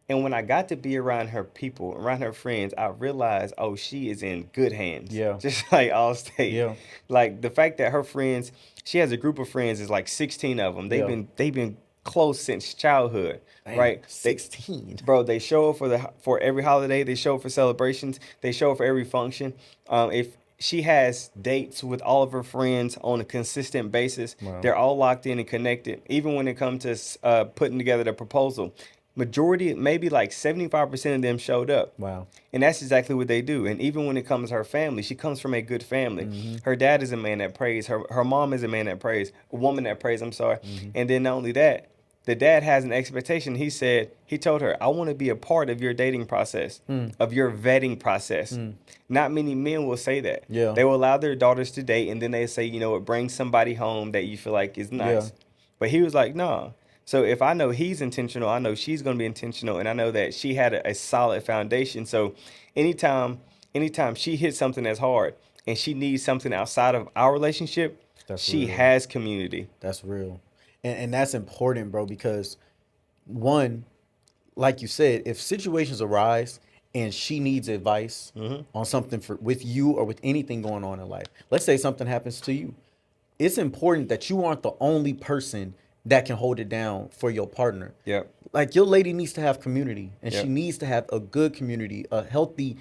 And when I got to be around her people, around her friends, I realized, oh, she is in good hands. Yeah. Just like Allstate. Yeah. Like the fact that her friends, she has a group of friends, is like 16 of them. Yeah. They've been close since childhood, Damn, right? 16. Bro, they show up for every holiday. They show up for celebrations. They show up for every function. If she has dates with all of her friends on a consistent basis, Wow. they're all locked in and connected. Even when it comes to putting together the proposal, majority, maybe like 75% of them showed up. Wow. And that's exactly what they do. And even when it comes to her family, she comes from a good family. Mm-hmm. Her dad is a man that prays. Her mom is a man that prays. A woman that prays, I'm sorry. Mm-hmm. And then not only that, the dad has an expectation. He told her, I want to be a part of your dating process, of your vetting process. Not many men will say that. Yeah. They will allow their daughters to date, and then they say, you know what, bring somebody home that you feel like is nice. Yeah. But he was like, no. So if I know he's intentional, I know she's going to be intentional, and I know that she had a solid foundation. So anytime she hits something that's hard and she needs something outside of our relationship, That's she real. has community. That's real. And that's important, bro, because one, like you said, if situations arise and she needs advice on something with you or with anything going on in life, let's say something happens to you, it's important that you aren't the only person that can hold it down for your partner. Yep. Like your lady needs to have community, and Yep. she needs to have a good community, a healthy,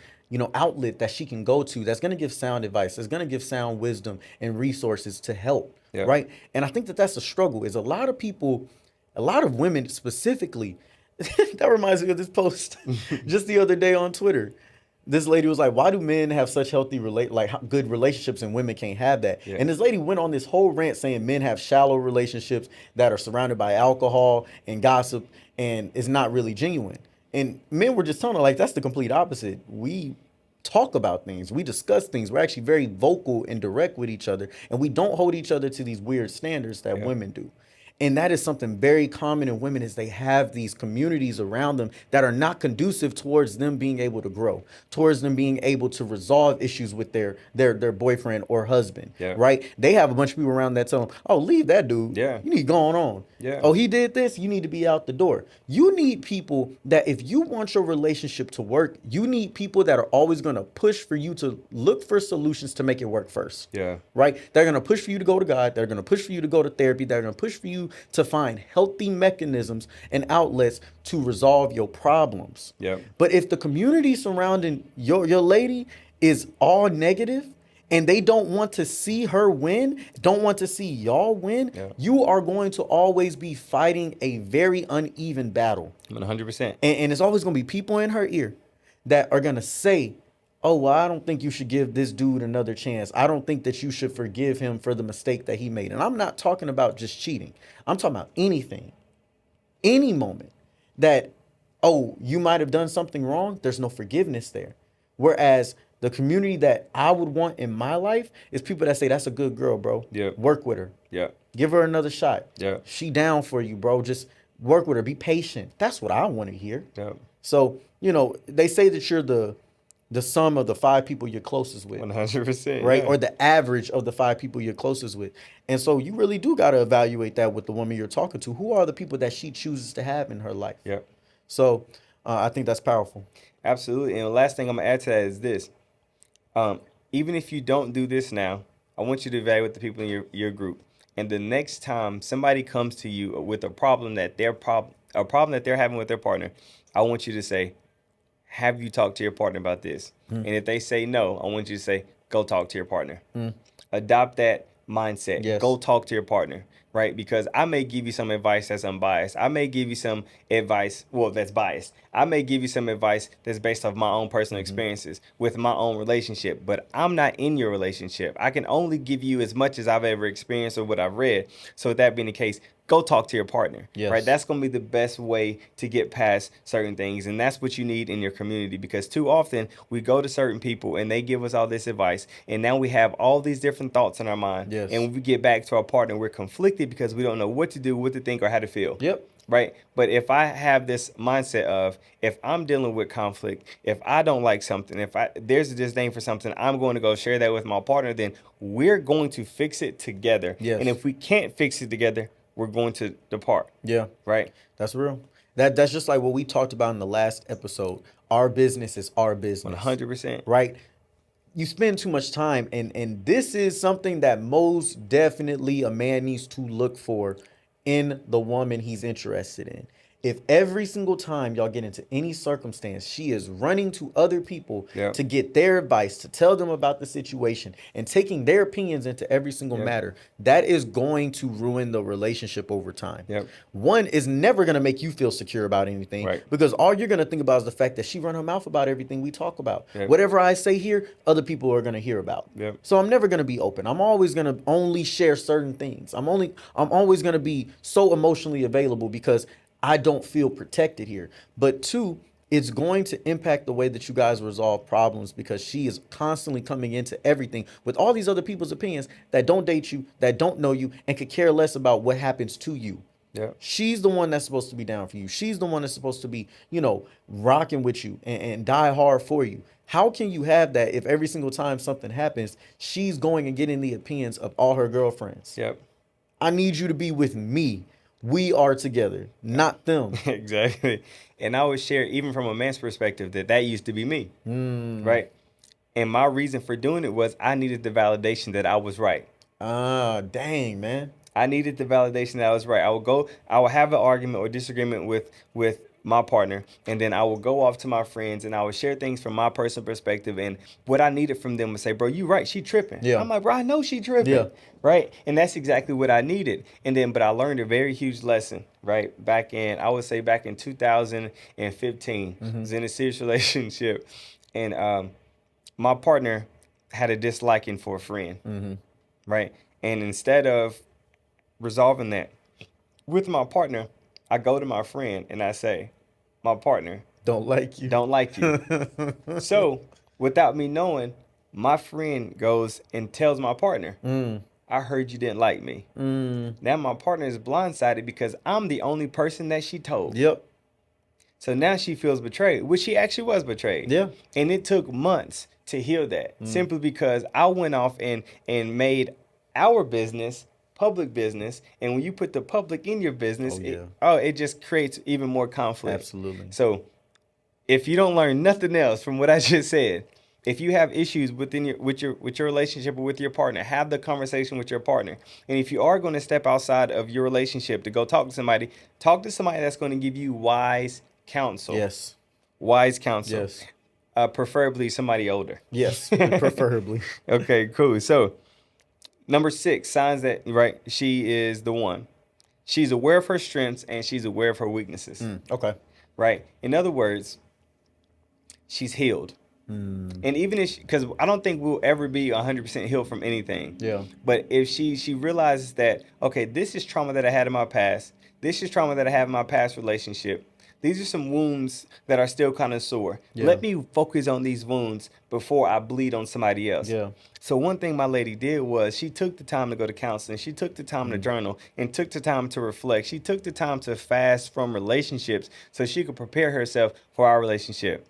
outlet that she can go to that's going to give sound advice, that's going to give sound wisdom and resources to help, Yep. right? And I think that that's a struggle. Is a lot of people, a lot of women specifically. That reminds me of this post just the other day on Twitter. This lady was like, "Why do men have such healthy good relationships and women can't have that?" Yeah. And this lady went on this whole rant saying men have shallow relationships that are surrounded by alcohol and gossip and it's not really genuine. And men were just telling her like that's the complete opposite. We talk about things, we discuss things. We're actually very vocal and direct with each other, and we don't hold each other to these weird standards that Yeah. women do. And that is something very common in women is they have these communities around them that are not conducive towards them being able to grow, towards them being able to resolve issues with their boyfriend or husband, Yeah. right? They have a bunch of people around that tell them, oh, leave that dude. Yeah. You need going on. Yeah. Oh, he did this. You need to be out the door. You need people that if you want your relationship to work, you need people that are always going to push for you to look for solutions to make it work first. Yeah. Right? They're going to push for you to go to God. They're going to push for you to go to therapy. They're going to push for you to find healthy mechanisms and outlets to resolve your problems. Yep. But if the community surrounding your lady is all negative and they don't want to see her win, don't want to see y'all win, Yeah. you are going to always be fighting a very uneven battle. 100%. And it's always going to be people in her ear that are going to say, oh, well, I don't think you should give this dude another chance. I don't think that you should forgive him for the mistake that he made. And I'm not talking about just cheating. I'm talking about anything, any moment that, oh, you might have done something wrong. There's no forgiveness there. Whereas the community that I would want in my life is people that say, that's a good girl, bro. Yeah. Work with her. Yeah. Give her another shot. Yeah. She down for you, bro. Just work with her. Be patient. That's what I want to hear. Yeah. So, they say that you're the sum of the 5 people you're closest with, 100%. right? Yeah. Or the average of the 5 people you're closest with. And so you really do got to evaluate that with the woman you're talking to. Who are the people that she chooses to have in her life? Yep. So I think that's powerful. Absolutely. And the last thing I'm going to add to that is this. Even if you don't do this now, I want you to evaluate the people in your group. And the next time somebody comes to you with a problem that they're having with their partner, I want you to say, have you talked to your partner about this? And if they say no, I want you to say, go talk to your partner. Adopt that mindset. Yes. Go talk to your partner, right? Because I may give you some advice that's unbiased. I may give you some advice, that's biased. I may give you some advice that's based off my own personal experiences with my own relationship, but I'm not in your relationship. I can only give you as much as I've ever experienced or what I've read. So with that being the case, go talk to your partner, Yes. right? That's going to be the best way to get past certain things. And that's what you need in your community, because too often we go to certain people and they give us all this advice. And now we have all these different thoughts in our mind. Yes. And when we get back to our partner, we're conflicted because we don't know what to do, what to think, or how to feel. Yep. Right. But if I have this mindset of, if I'm dealing with conflict, if I don't like something, if there's a disdain for something, I'm going to go share that with my partner, then we're going to fix it together. Yes. And if we can't fix it together, we're going to depart. Yeah. Right. That's real. That's just like what we talked about in the last episode. Our business is our business. 100%. Right? You spend too much time, and this is something that most definitely a man needs to look for in the woman he's interested in. If every single time y'all get into any circumstance, she is running to other people Yep. to get their advice, to tell them about the situation, and taking their opinions into every single Yep. matter, that is going to ruin the relationship over time. Yep. One is never going to make you feel secure about anything, Right. because all you're going to think about is the fact that she run her mouth about everything we talk about. Yep. Whatever I say here, other people are going to hear about. Yep. So I'm never going to be open. I'm always going to only share certain things. I'm always going to be so emotionally available because I don't feel protected here. But two, it's going to impact the way that you guys resolve problems, because she is constantly coming into everything with all these other people's opinions that don't date you, that don't know you, and could care less about what happens to you. Yeah. She's the one that's supposed to be down for you. She's the one that's supposed to be, rocking with you and die hard for you. How can you have that if every single time something happens, she's going and getting the opinions of all her girlfriends? Yep. I need you to be with me. We are together, not them. Exactly. And I would share, even from a man's perspective, that used to be me. Right. And my reason for doing it was I needed the validation that I was right. Dang, man. I needed the validation that I was right. I would have an argument or disagreement with my partner, and then I would go off to my friends and I would share things from my personal perspective, and what I needed from them would say, bro, you right, she tripping. Yeah. I'm like, bro, I know she tripping. Yeah. Right. And that's exactly what I needed. But I learned a very huge lesson, right? Back in 2015, I was in a serious relationship, and my partner had a disliking for a friend. Right. And instead of resolving that with my partner, I go to my friend and I say, my partner Don't like you. don't like you. So without me knowing, my friend goes and tells my partner, I heard you didn't like me. Now my partner is blindsided because I'm the only person that she told. Yep. So now she feels betrayed, which she actually was betrayed. Yeah. And it took months to heal that, simply because I went off and made our business public business. And when you put the public in your business, it just creates even more conflict. Absolutely. So if you don't learn nothing else from what I just said, if you have issues with your relationship or with your partner, have the conversation with your partner. And if you are going to step outside of your relationship to go talk to somebody that's going to give you wise counsel. Yes. Wise counsel. Yes. Preferably somebody older. Yes, preferably. Okay, cool. So number 6, signs that, right, she is the one. She's aware of her strengths and she's aware of her weaknesses. Okay. Right. In other words, she's healed. And even if, because I don't think we'll ever be 100% healed from anything. Yeah. But if she realizes that, okay, this is trauma that I had in my past. This is trauma that I have in my past relationship. These are some wounds that are still kind of sore. Yeah. Let me focus on these wounds before I bleed on somebody else. Yeah. So one thing my lady did was she took the time to go to counseling. She took the time to journal and took the time to reflect. She took the time to fast from relationships so she could prepare herself for our relationship.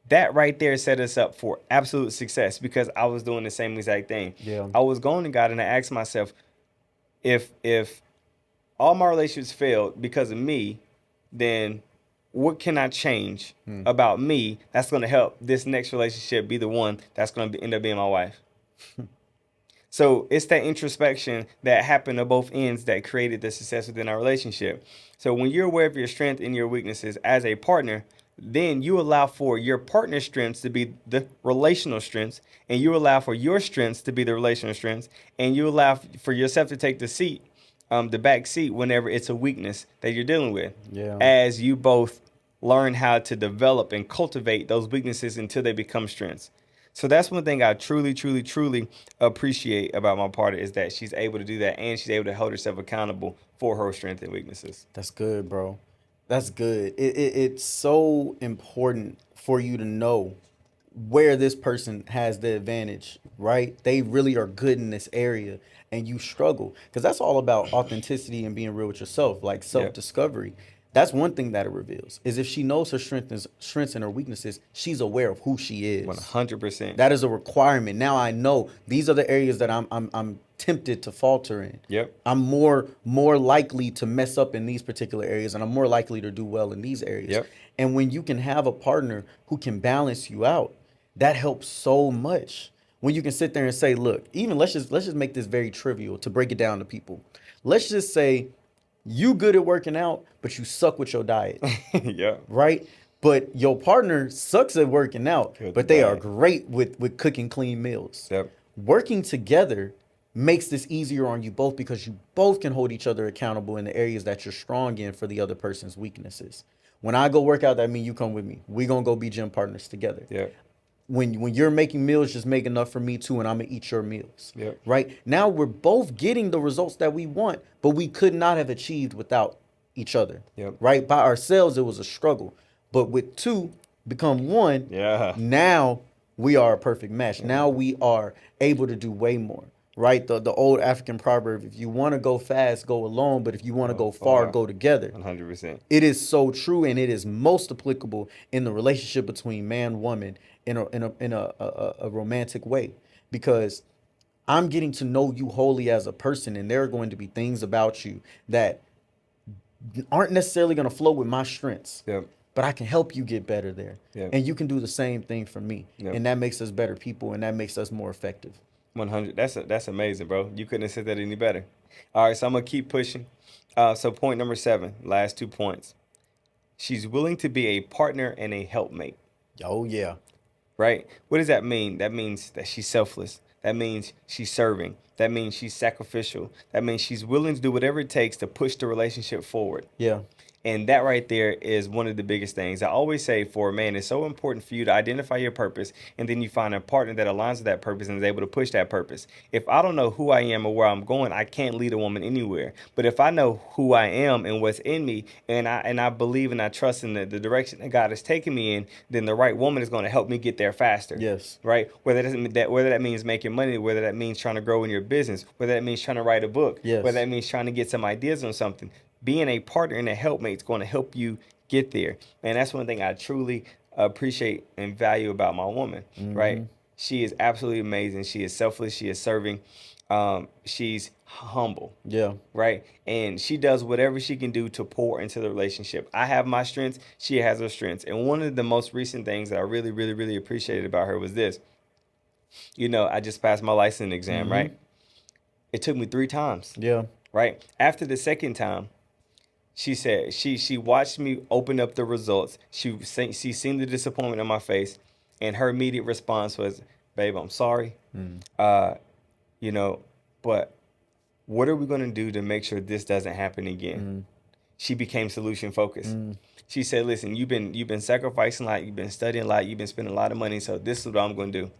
That right there set us up for absolute success, because I was doing the same exact thing. Yeah. I was going to God and I asked myself, if all my relationships failed because of me, then what can I change about me that's going to help this next relationship be the one that's going to end up being my wife? So it's that introspection that happened on both ends that created the success within our relationship. So when you're aware of your strength and your weaknesses as a partner, then you allow for your partner's strengths to be the relational strengths, and you allow for your strengths to be the relational strengths, and you allow for yourself to take the seat, the back seat, whenever it's a weakness that you're dealing with. Yeah. As you both learn how to develop and cultivate those weaknesses until they become strengths. So that's one thing I truly, truly, truly appreciate about my partner is that she's able to do that and she's able to hold herself accountable for her strengths and weaknesses. That's good, bro. That's good. It's so important for you to know where this person has the advantage, right? They really are good in this area and you struggle. Because that's all about authenticity and being real with yourself, like Yeah, self-discovery. That's one thing that it reveals is if she knows her strengths and her weaknesses, she's aware of who she is. 100%. That is a requirement. Now I know these are the areas that I'm tempted to falter in. Yep. I'm more likely to mess up in these particular areas, and I'm more likely to do well in these areas. Yep. And when you can have a partner who can balance you out, that helps so much. When you can sit there and say, look, even let's just make this very trivial to break it down to people. Let's just say you good at working out, but you suck with your diet, Yeah. right? But your partner sucks at working out, Good but they are diet. great with cooking clean meals. Yep. Working together makes this easier on you both because you both can hold each other accountable in the areas that you're strong in for the other person's weaknesses. When I go work out, that means you come with me. We gonna go be gym partners together. Yep. When you're making meals, just make enough for me too, and I'm gonna eat your meals. Yep. Right now, we're both getting the results that we want, but we could not have achieved without each other. Yep. Right, by ourselves, it was a struggle, but with two become one. Yeah. Now we are a perfect match. Now we are able to do way more. Right, the old African proverb: if you want to go fast, go alone, but if you want to go far, far. go together. 100%. It is so true, and it is most applicable in the relationship between man woman in a romantic way, because I'm getting to know you wholly as a person, and there are going to be things about you that aren't necessarily going to flow with my strengths, Yep. but I can help you get better there, Yep. and you can do the same thing for me, Yep. and that makes us better people, and that makes us more effective. 100. That's amazing, bro. You couldn't have said that any better. All right, so I'm gonna keep pushing. So point number 7, last 2 points. She's willing to be a partner and a helpmate. Oh yeah, Right? What does that mean? That means that she's selfless. That means she's serving. That means she's sacrificial. That means she's willing to do whatever it takes to push the relationship forward. yeah, And that right there is one of the biggest things. I always say for a man, it's so important for you to identify your purpose, and then you find a partner that aligns with that purpose and is able to push that purpose. If I don't know who I am or where I'm going, I can't lead a woman anywhere. But if I know who I am and what's in me, and I believe and I trust in the direction that God has taken me in, then the right woman is going to help me get there faster. yes, Right? Whether that means making money, whether that means trying to grow in your business, whether that means trying to write a book, Yes. whether that means trying to get some ideas on something. Being a partner and a helpmate is going to help you get there. And that's one thing I truly appreciate and value about my woman, right? She is absolutely amazing. She is selfless. She is serving. She's humble, yeah, right? And she does whatever she can do to pour into the relationship. I have my strengths. She has her strengths. And one of the most recent things that I really, really, really appreciated about her was this. You know, I just passed my license exam, right? It took me 3 times, yeah, right? After the second time, she said she watched me open up the results. She seen the disappointment on my face, and her immediate response was, "Babe, I'm sorry. You know, but what are we going to do to make sure this doesn't happen again?" She became solution focused. She said, "Listen, you've been sacrificing a lot. You've been studying a lot. You've been spending a lot of money. So this is what I'm going to do.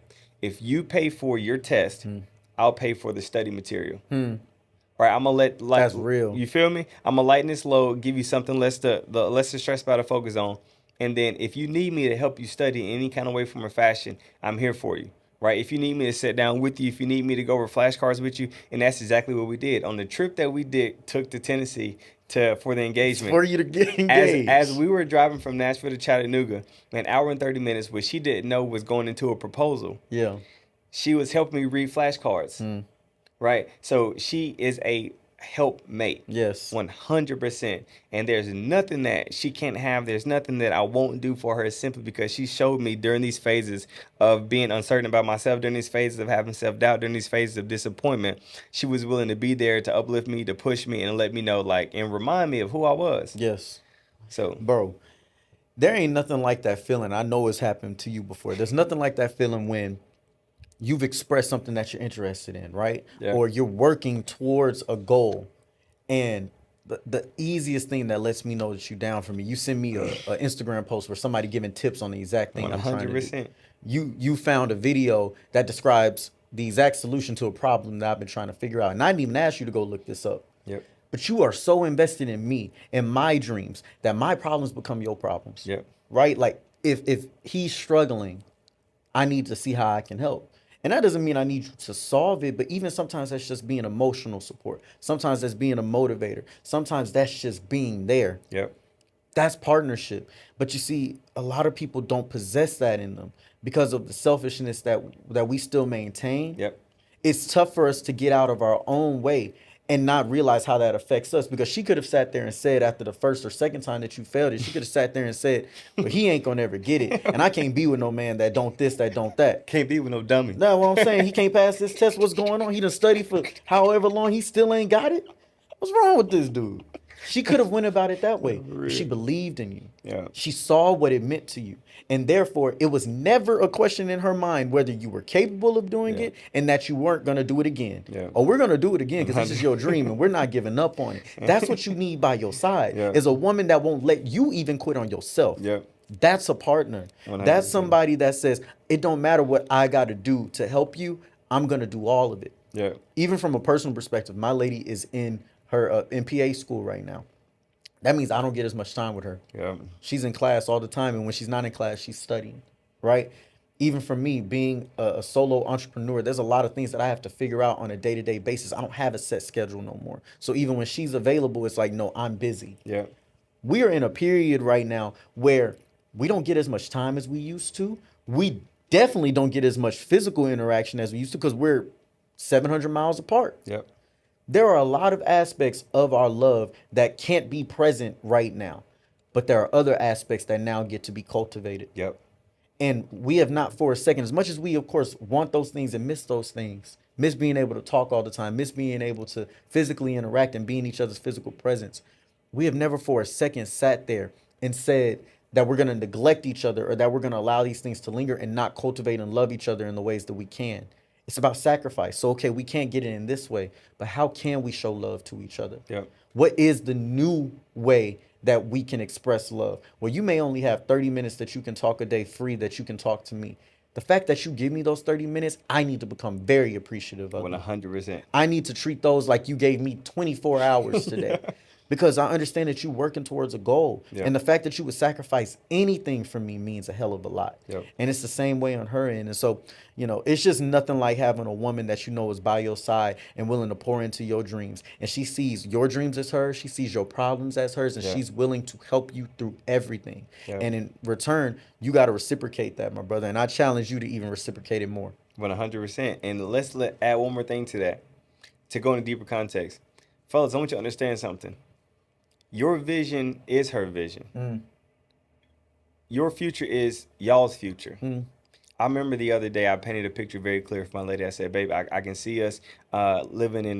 If you pay for your test, I'll pay for the study material." Right, I'm gonna That's real. You feel me? I'm gonna lighten this load, give you something less to stress about or focus on, and then if you need me to help you study in any kind of way, form, or fashion, I'm here for you. Right? If you need me to sit down with you, if you need me to go over flashcards with you, and that's exactly what we did on the trip that we took to Tennessee for the engagement. for you to get engaged. As we were driving from Nashville to Chattanooga, an hour and 30 minutes, what she didn't know was going into a proposal. Yeah, She was helping me read flashcards. Right? So she is a helpmate. yes, 100%. And there's nothing that she can't have. There's nothing that I won't do for her simply because she showed me during these phases of being uncertain about myself, during these phases of having self-doubt, during these phases of disappointment. She was willing to be there to uplift me, to push me, and let me know, like, and remind me of who I was. yes, So, bro. There ain't nothing like that feeling. I know it's happened to you before. There's nothing like that feeling when you've expressed something that you're interested in, right? Yeah. Or you're working towards a goal and the easiest thing that lets me know that you down for me. You send me a Instagram post where somebody giving tips on the exact thing I'm trying to do. 100%. You found a video that describes the exact solution to a problem that I've been trying to figure out, and I didn't even ask you to go look this up. Yep. But you are so invested in me and my dreams that my problems become your problems. Yep. Right? Like if he's struggling, I need to see how I can help. And that doesn't mean I need you to solve it, but even sometimes that's just being emotional support. Sometimes that's being a motivator. Sometimes that's just being there. Yep. That's partnership. But you see, a lot of people don't possess that in them because of the selfishness that we still maintain. Yep. It's tough for us to get out of our own way and not realize how that affects us, because she could have sat there and said after the first or second time that you failed it, she could have sat there and said, well, he ain't gonna ever get it, and I can't be with no man that don't this, that don't that. Can't be with no dummy. That's what I'm saying. He can't pass this test. What's going on? He done studied for however long, he still ain't got it. What's wrong with this dude? She could have went about it that way. She believed in you. Yeah. She saw what it meant to you. And therefore, it was never a question in her mind whether you were capable of doing it and that you weren't going to do it again. Yeah. Oh, we're going to do it again because this is your dream and we're not giving up on it. That's what you need by your side, is a woman that won't let you even quit on yourself. Yep. That's a partner. 100%. That's somebody that says, it don't matter what I got to do to help you. I'm going to do all of it. Yeah. Even from a personal perspective, my lady is in her MPA school right now. That means I don't get as much time with her. Yeah. She's in class all the time, and when she's not in class, she's studying, right? Even for me, being a solo entrepreneur, there's a lot of things that I have to figure out on a day-to-day basis. I don't have a set schedule no more. So even when she's available, it's like, no, I'm busy. Yeah. We are in a period right now where we don't get as much time as we used to. We definitely don't get as much physical interaction as we used to because we're 700 miles apart. Yep. There are a lot of aspects of our love that can't be present right now, but there are other aspects that now get to be cultivated. Yep. And we have not for a second, as much as we, of course, want those things and miss those things, miss being able to talk all the time, miss being able to physically interact and be in each other's physical presence, we have never for a second sat there and said that we're going to neglect each other or that we're going to allow these things to linger and not cultivate and love each other in the ways that we can. It's about sacrifice. So, okay, we can't get it in this way, but how can we show love to each other? Yep. What is the new way that we can express love? Well, you may only have 30 minutes that you can talk a day free, that you can talk to me. The fact that you give me those 30 minutes, I need to become very appreciative of it. 100%. I need to treat those like you gave me 24 hours today. Because I understand that you're working towards a goal. Yep. And the fact that you would sacrifice anything for me means a hell of a lot. Yep. And it's the same way on her end. And so, you know, it's just nothing like having a woman that you know is by your side and willing to pour into your dreams. And she sees your dreams as hers. She sees your problems as hers. And Yep. she's willing to help you through everything. Yep. And in return, you got to reciprocate that, my brother. And I challenge you to even reciprocate it more. 100%. And let's add one more thing to that, to go into deeper context. Fellas, I want you to understand something. Your vision is her vision. Your future is y'all's future. I remember the other day I painted a picture very clear for my lady. I said, "Babe, I can see us living in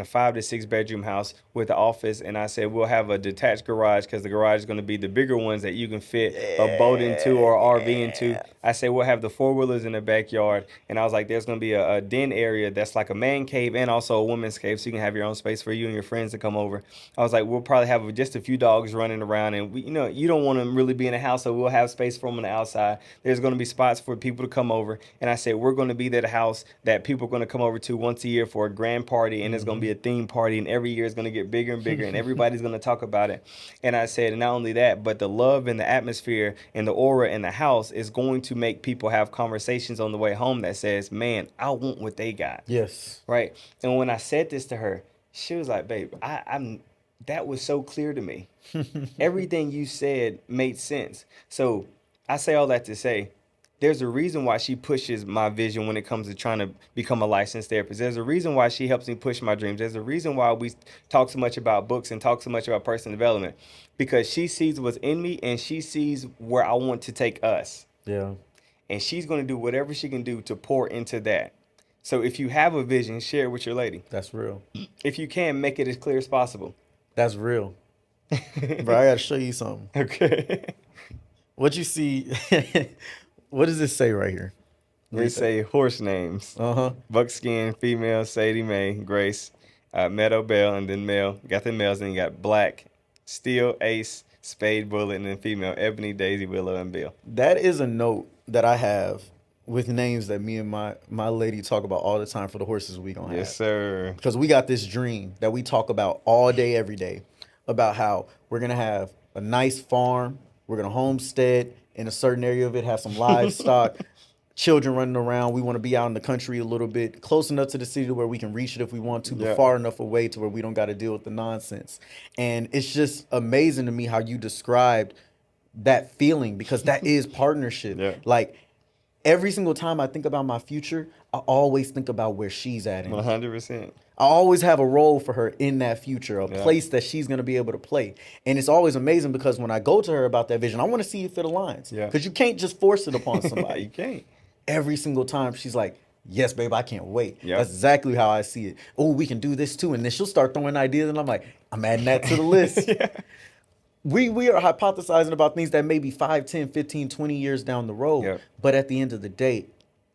a 5 to 6 bedroom house with an office." And I said, "We'll have a detached garage because the garage is going to be the bigger ones that you can fit a boat into or RV into." I said, "We'll have the 4-wheelers in the backyard." And I was like, "There's going to be a den area that's like a man cave and also a woman's cave, so you can have your own space for you and your friends to come over." I was like, "We'll probably have just a few dogs running around, and we, you don't want them really be in a house, so we'll have space for them on the outside. There's going to be spots for people to come over." And I said, "We're going to be that house that people are going to come over to once a year for a grand party, and it's going to be a theme party, and every year it's going to get bigger and bigger, and everybody's going to talk about it." And I said, and not only that, but the love and the atmosphere and the aura in the house is going to make people have conversations on the way home that says, "Man, I want what they got." Yes. Right. And when I said this to her, she was like, "Babe, I'm that was so clear to me. Everything you said made sense." So I say all that to say, there's a reason why she pushes my vision when it comes to trying to become a licensed therapist. There's a reason why she helps me push my dreams. There's a reason why we talk so much about books and talk so much about personal development, because she sees what's in me and she sees where I want to take us. Yeah. And she's going to do whatever she can do to pour into that. So if you have a vision, share it with your lady. That's real. If you can, make it as clear as possible. That's real. Bro, I got to show you something. Okay. What you see, what does this say right here? We say horse names. Uh-huh. Buckskin, female, Sadie Mae, Grace. Meadow, Bell, and then Mel. Got the males, and you got Black, Steel, Ace, Spade, Bullet, and then female Ebony, Daisy, Willow, and Bill. That is a note that I have with names that me and my lady talk about all the time for the horses we gonna Yes, have. sir. Because we got this dream that we talk about all day, every day, about how we're gonna have a nice farm, we're gonna homestead in a certain area of it, have some livestock, children running around. We want to be out in the country a little bit, close enough to the city to where we can reach it if we want to, Yeah. but far enough away to where we don't got to deal with the nonsense. And it's just amazing to me how you described that feeling, because that is partnership. Yeah. Like, every single time I think about my future, I always think about where she's at in it. 100%. I always have a role for her in that future, a Yeah. place that she's going to be able to play. And it's always amazing because when I go to her about that vision, I want to see if it aligns. Yeah. Because you can't just force it upon somebody. You can't. Every single time she's like, yes, babe, I can't wait. Yep. That's exactly how I see it. Oh, we can do this too. And then she'll start throwing ideas and I'm like, I'm adding that to the list. Yeah. We are hypothesizing about things that may be 5, 10, 15, 20 years down the road. Yep. But at the end of the day,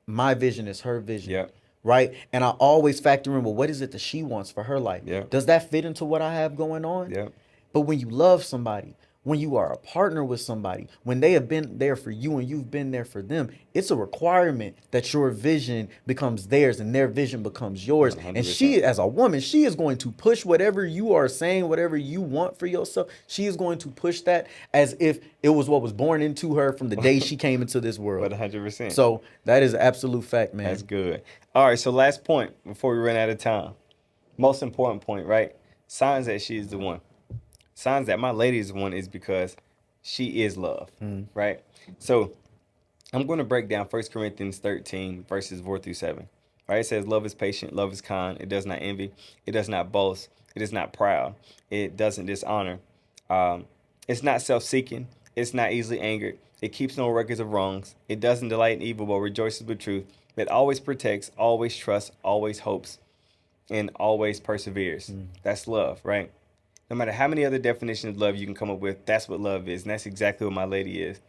my vision is her vision. Yep. Right? And I always factor in, well, what is it that she wants for her life? Yep. Does that fit into what I have going on? Yep. But when you love somebody, when you are a partner with somebody, when they have been there for you and you've been there for them, it's a requirement that your vision becomes theirs and their vision becomes yours. And 100%. she, as a woman, she is going to push whatever you are saying, whatever you want for yourself. She is going to push that as if it was what was born into her from the day she came into this world. 100%. So that is an absolute fact, man. That's good. All right, so last point before we run out of time. Most important point, right? Signs that she is the one. Signs that my lady is the one is because she is love, right? So I'm going to break down 1 Corinthians 13, verses 4 through 7. Right? It says, love is patient, love is kind, it does not envy, it does not boast, it is not proud, it doesn't dishonor. It's not self-seeking, it's not easily angered, it keeps no records of wrongs, it doesn't delight in evil, but rejoices with truth. It always protects, always trusts, always hopes, and always perseveres. That's love, right? No matter how many other definitions of love you can come up with, that's what love is. And that's exactly what my lady is.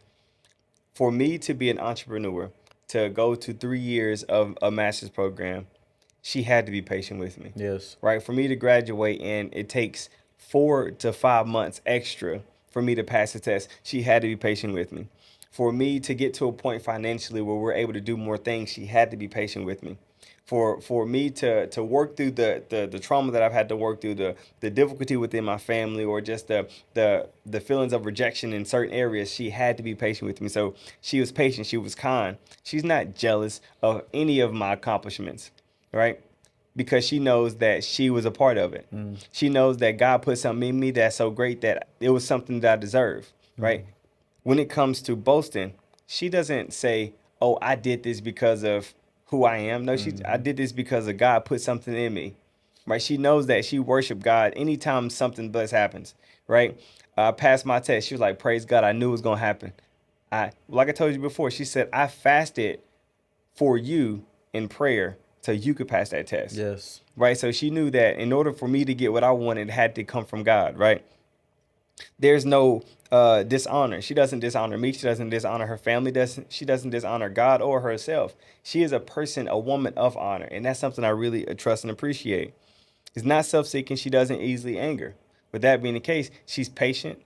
For me to be an entrepreneur, to go to 3 years of a master's program, she had to be patient with me. Yes. Right? For me to graduate, and it takes 4 to 5 months extra for me to pass the test, she had to be patient with me. For me to get to a point financially where we're able to do more things, she had to be patient with me. For me to work through the trauma that I've had to work through, the difficulty within my family, or just the feelings of rejection in certain areas, she had to be patient with me. So she was patient, she was kind. She's not jealous of any of my accomplishments, right? Because she knows that she was a part of it. She knows that God put something in me that's so great that it was something that I deserve, right? When it comes to boasting, she doesn't say, oh, I did this because of who I am. No, I did this because of God put something in me, right? She knows that she worshiped God anytime something blessed happens, right? I passed my test. She was like, praise God, I knew it was going to happen. Like I told you before, she said, I fasted for you in prayer so you could pass that test. Yes. Right? So she knew that in order for me to get what I wanted, it had to come from God, right? There's no dishonor. She doesn't dishonor me. She doesn't dishonor her family. She doesn't dishonor God or herself. She is a person, a woman of honor. And that's something I really trust and appreciate. It's not self-seeking. She doesn't easily anger. With that being the case, she's patient.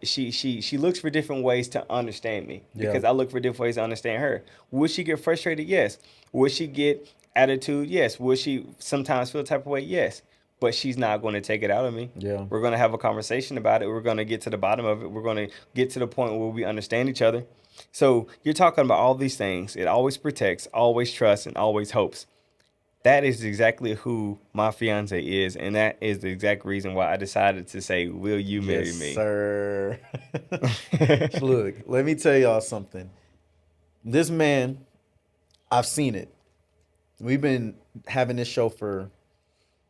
She looks for different ways to understand me, because I look for different ways to understand her. Would she get frustrated? Yes. Would she get attitude? Yes. Would she sometimes feel the type of way? Yes. But she's not going to take it out of me. Yeah. We're going to have a conversation about it. We're going to get to the bottom of it. We're going to get to the point where we understand each other. So you're talking about all these things. It always protects, always trusts, and always hopes. That is exactly who my fiance is, and that is the exact reason why I decided to say, will you marry me? Yes, sir. Look, let me tell y'all something. This man, I've seen it. We've been having this show for,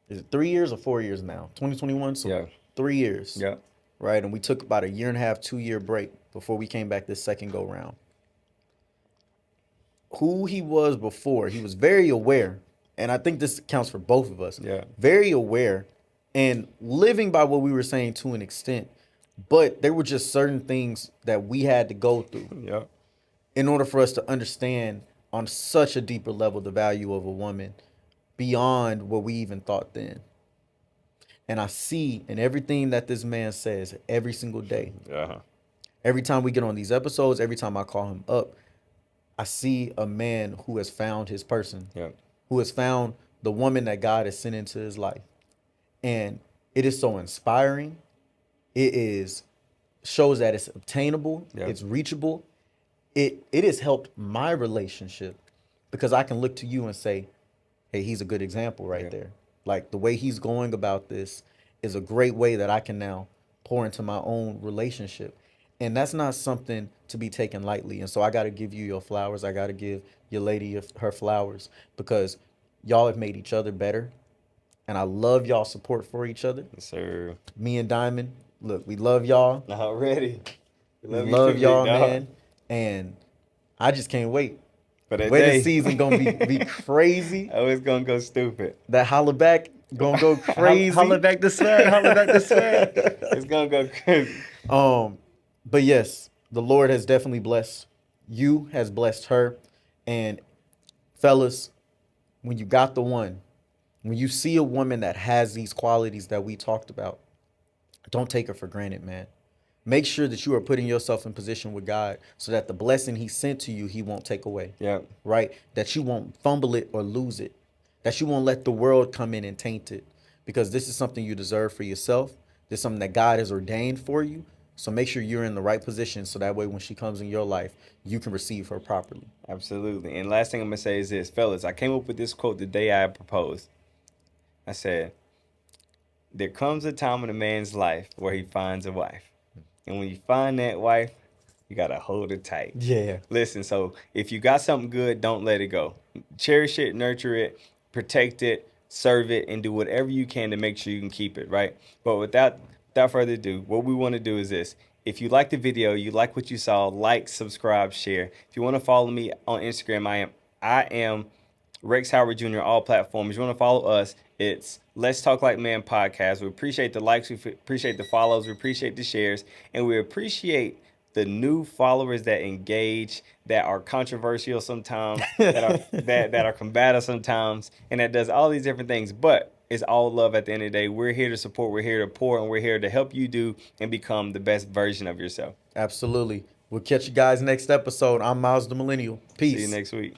is it 3 years or 4 years now? 2021, so Yeah. 3 years. Yeah. Right, and we took about a year and a half, 2 year break before we came back this second go round. Who he was before, he was very aware, and I think this counts for both of us. Yeah. Very aware and living by what we were saying to an extent, but there were just certain things that we had to go through Yeah. in order for us to understand on such a deeper level the value of a woman beyond what we even thought then. And I see in everything that this man says every single day, Uh-huh. every time we get on these episodes, every time I call him up, I see a man who has found his person, Yep. who has found the woman that God has sent into his life. And it is so inspiring. It is shows that it's obtainable, Yep. it's reachable. It has helped my relationship because I can look to you and say, hey, he's a good example right Yep. there. Like the way he's going about this is a great way that I can now pour into my own relationship. And that's not something to be taken lightly. And so I got to give you your flowers. I got to give your lady her flowers because y'all have made each other better. And I love y'all support for each other. Yes, sir. Me and Diamond, look, we love y'all. Already. We Love you love too, big y'all, dog. man. And I just can't wait. For that Wedding day. season gonna be crazy. Oh, it's gonna go stupid. That holla back gonna go crazy. Holla back to swag. Holla back to swag. It's gonna go crazy. But yes, the Lord has definitely blessed you, has blessed her. And fellas, when you got the one, when you see a woman that has these qualities that we talked about, don't take her for granted, man. Make sure that you are putting yourself in position with God so that the blessing he sent to you, he won't take away. Yeah. Right? That you won't fumble it or lose it. That you won't let the world come in and taint it. Because this is something you deserve for yourself. This is something that God has ordained for you. So make sure you're in the right position so that way when she comes in your life, you can receive her properly. Absolutely. And last thing I'm gonna say is this, fellas. I came up with this quote the day I proposed. I said, "There comes a time in a man's life where he finds a wife, and when you find that wife, you gotta hold it tight." Yeah. Listen, so if you got something good, don't let it go. Cherish it, nurture it, protect it, serve it, and do whatever you can to make sure you can keep it, right? But without further ado, what we want to do is this. If you like the video, you like what you saw, like, subscribe, share. If you want to follow me on Instagram, I am Rex Howard Jr. all platforms. You want to follow us, it's Let's Talk Like Man podcast. We appreciate the likes, we appreciate the follows, we appreciate the shares, and we appreciate the new followers that engage, that are controversial sometimes, that are combative sometimes, and that does all these different things. But it's all love at the end of the day. We're here to support, we're here to pour, and we're here to help you do and become the best version of yourself. Absolutely. We'll catch you guys next episode. I'm Miles the Millennial. Peace. See you next week.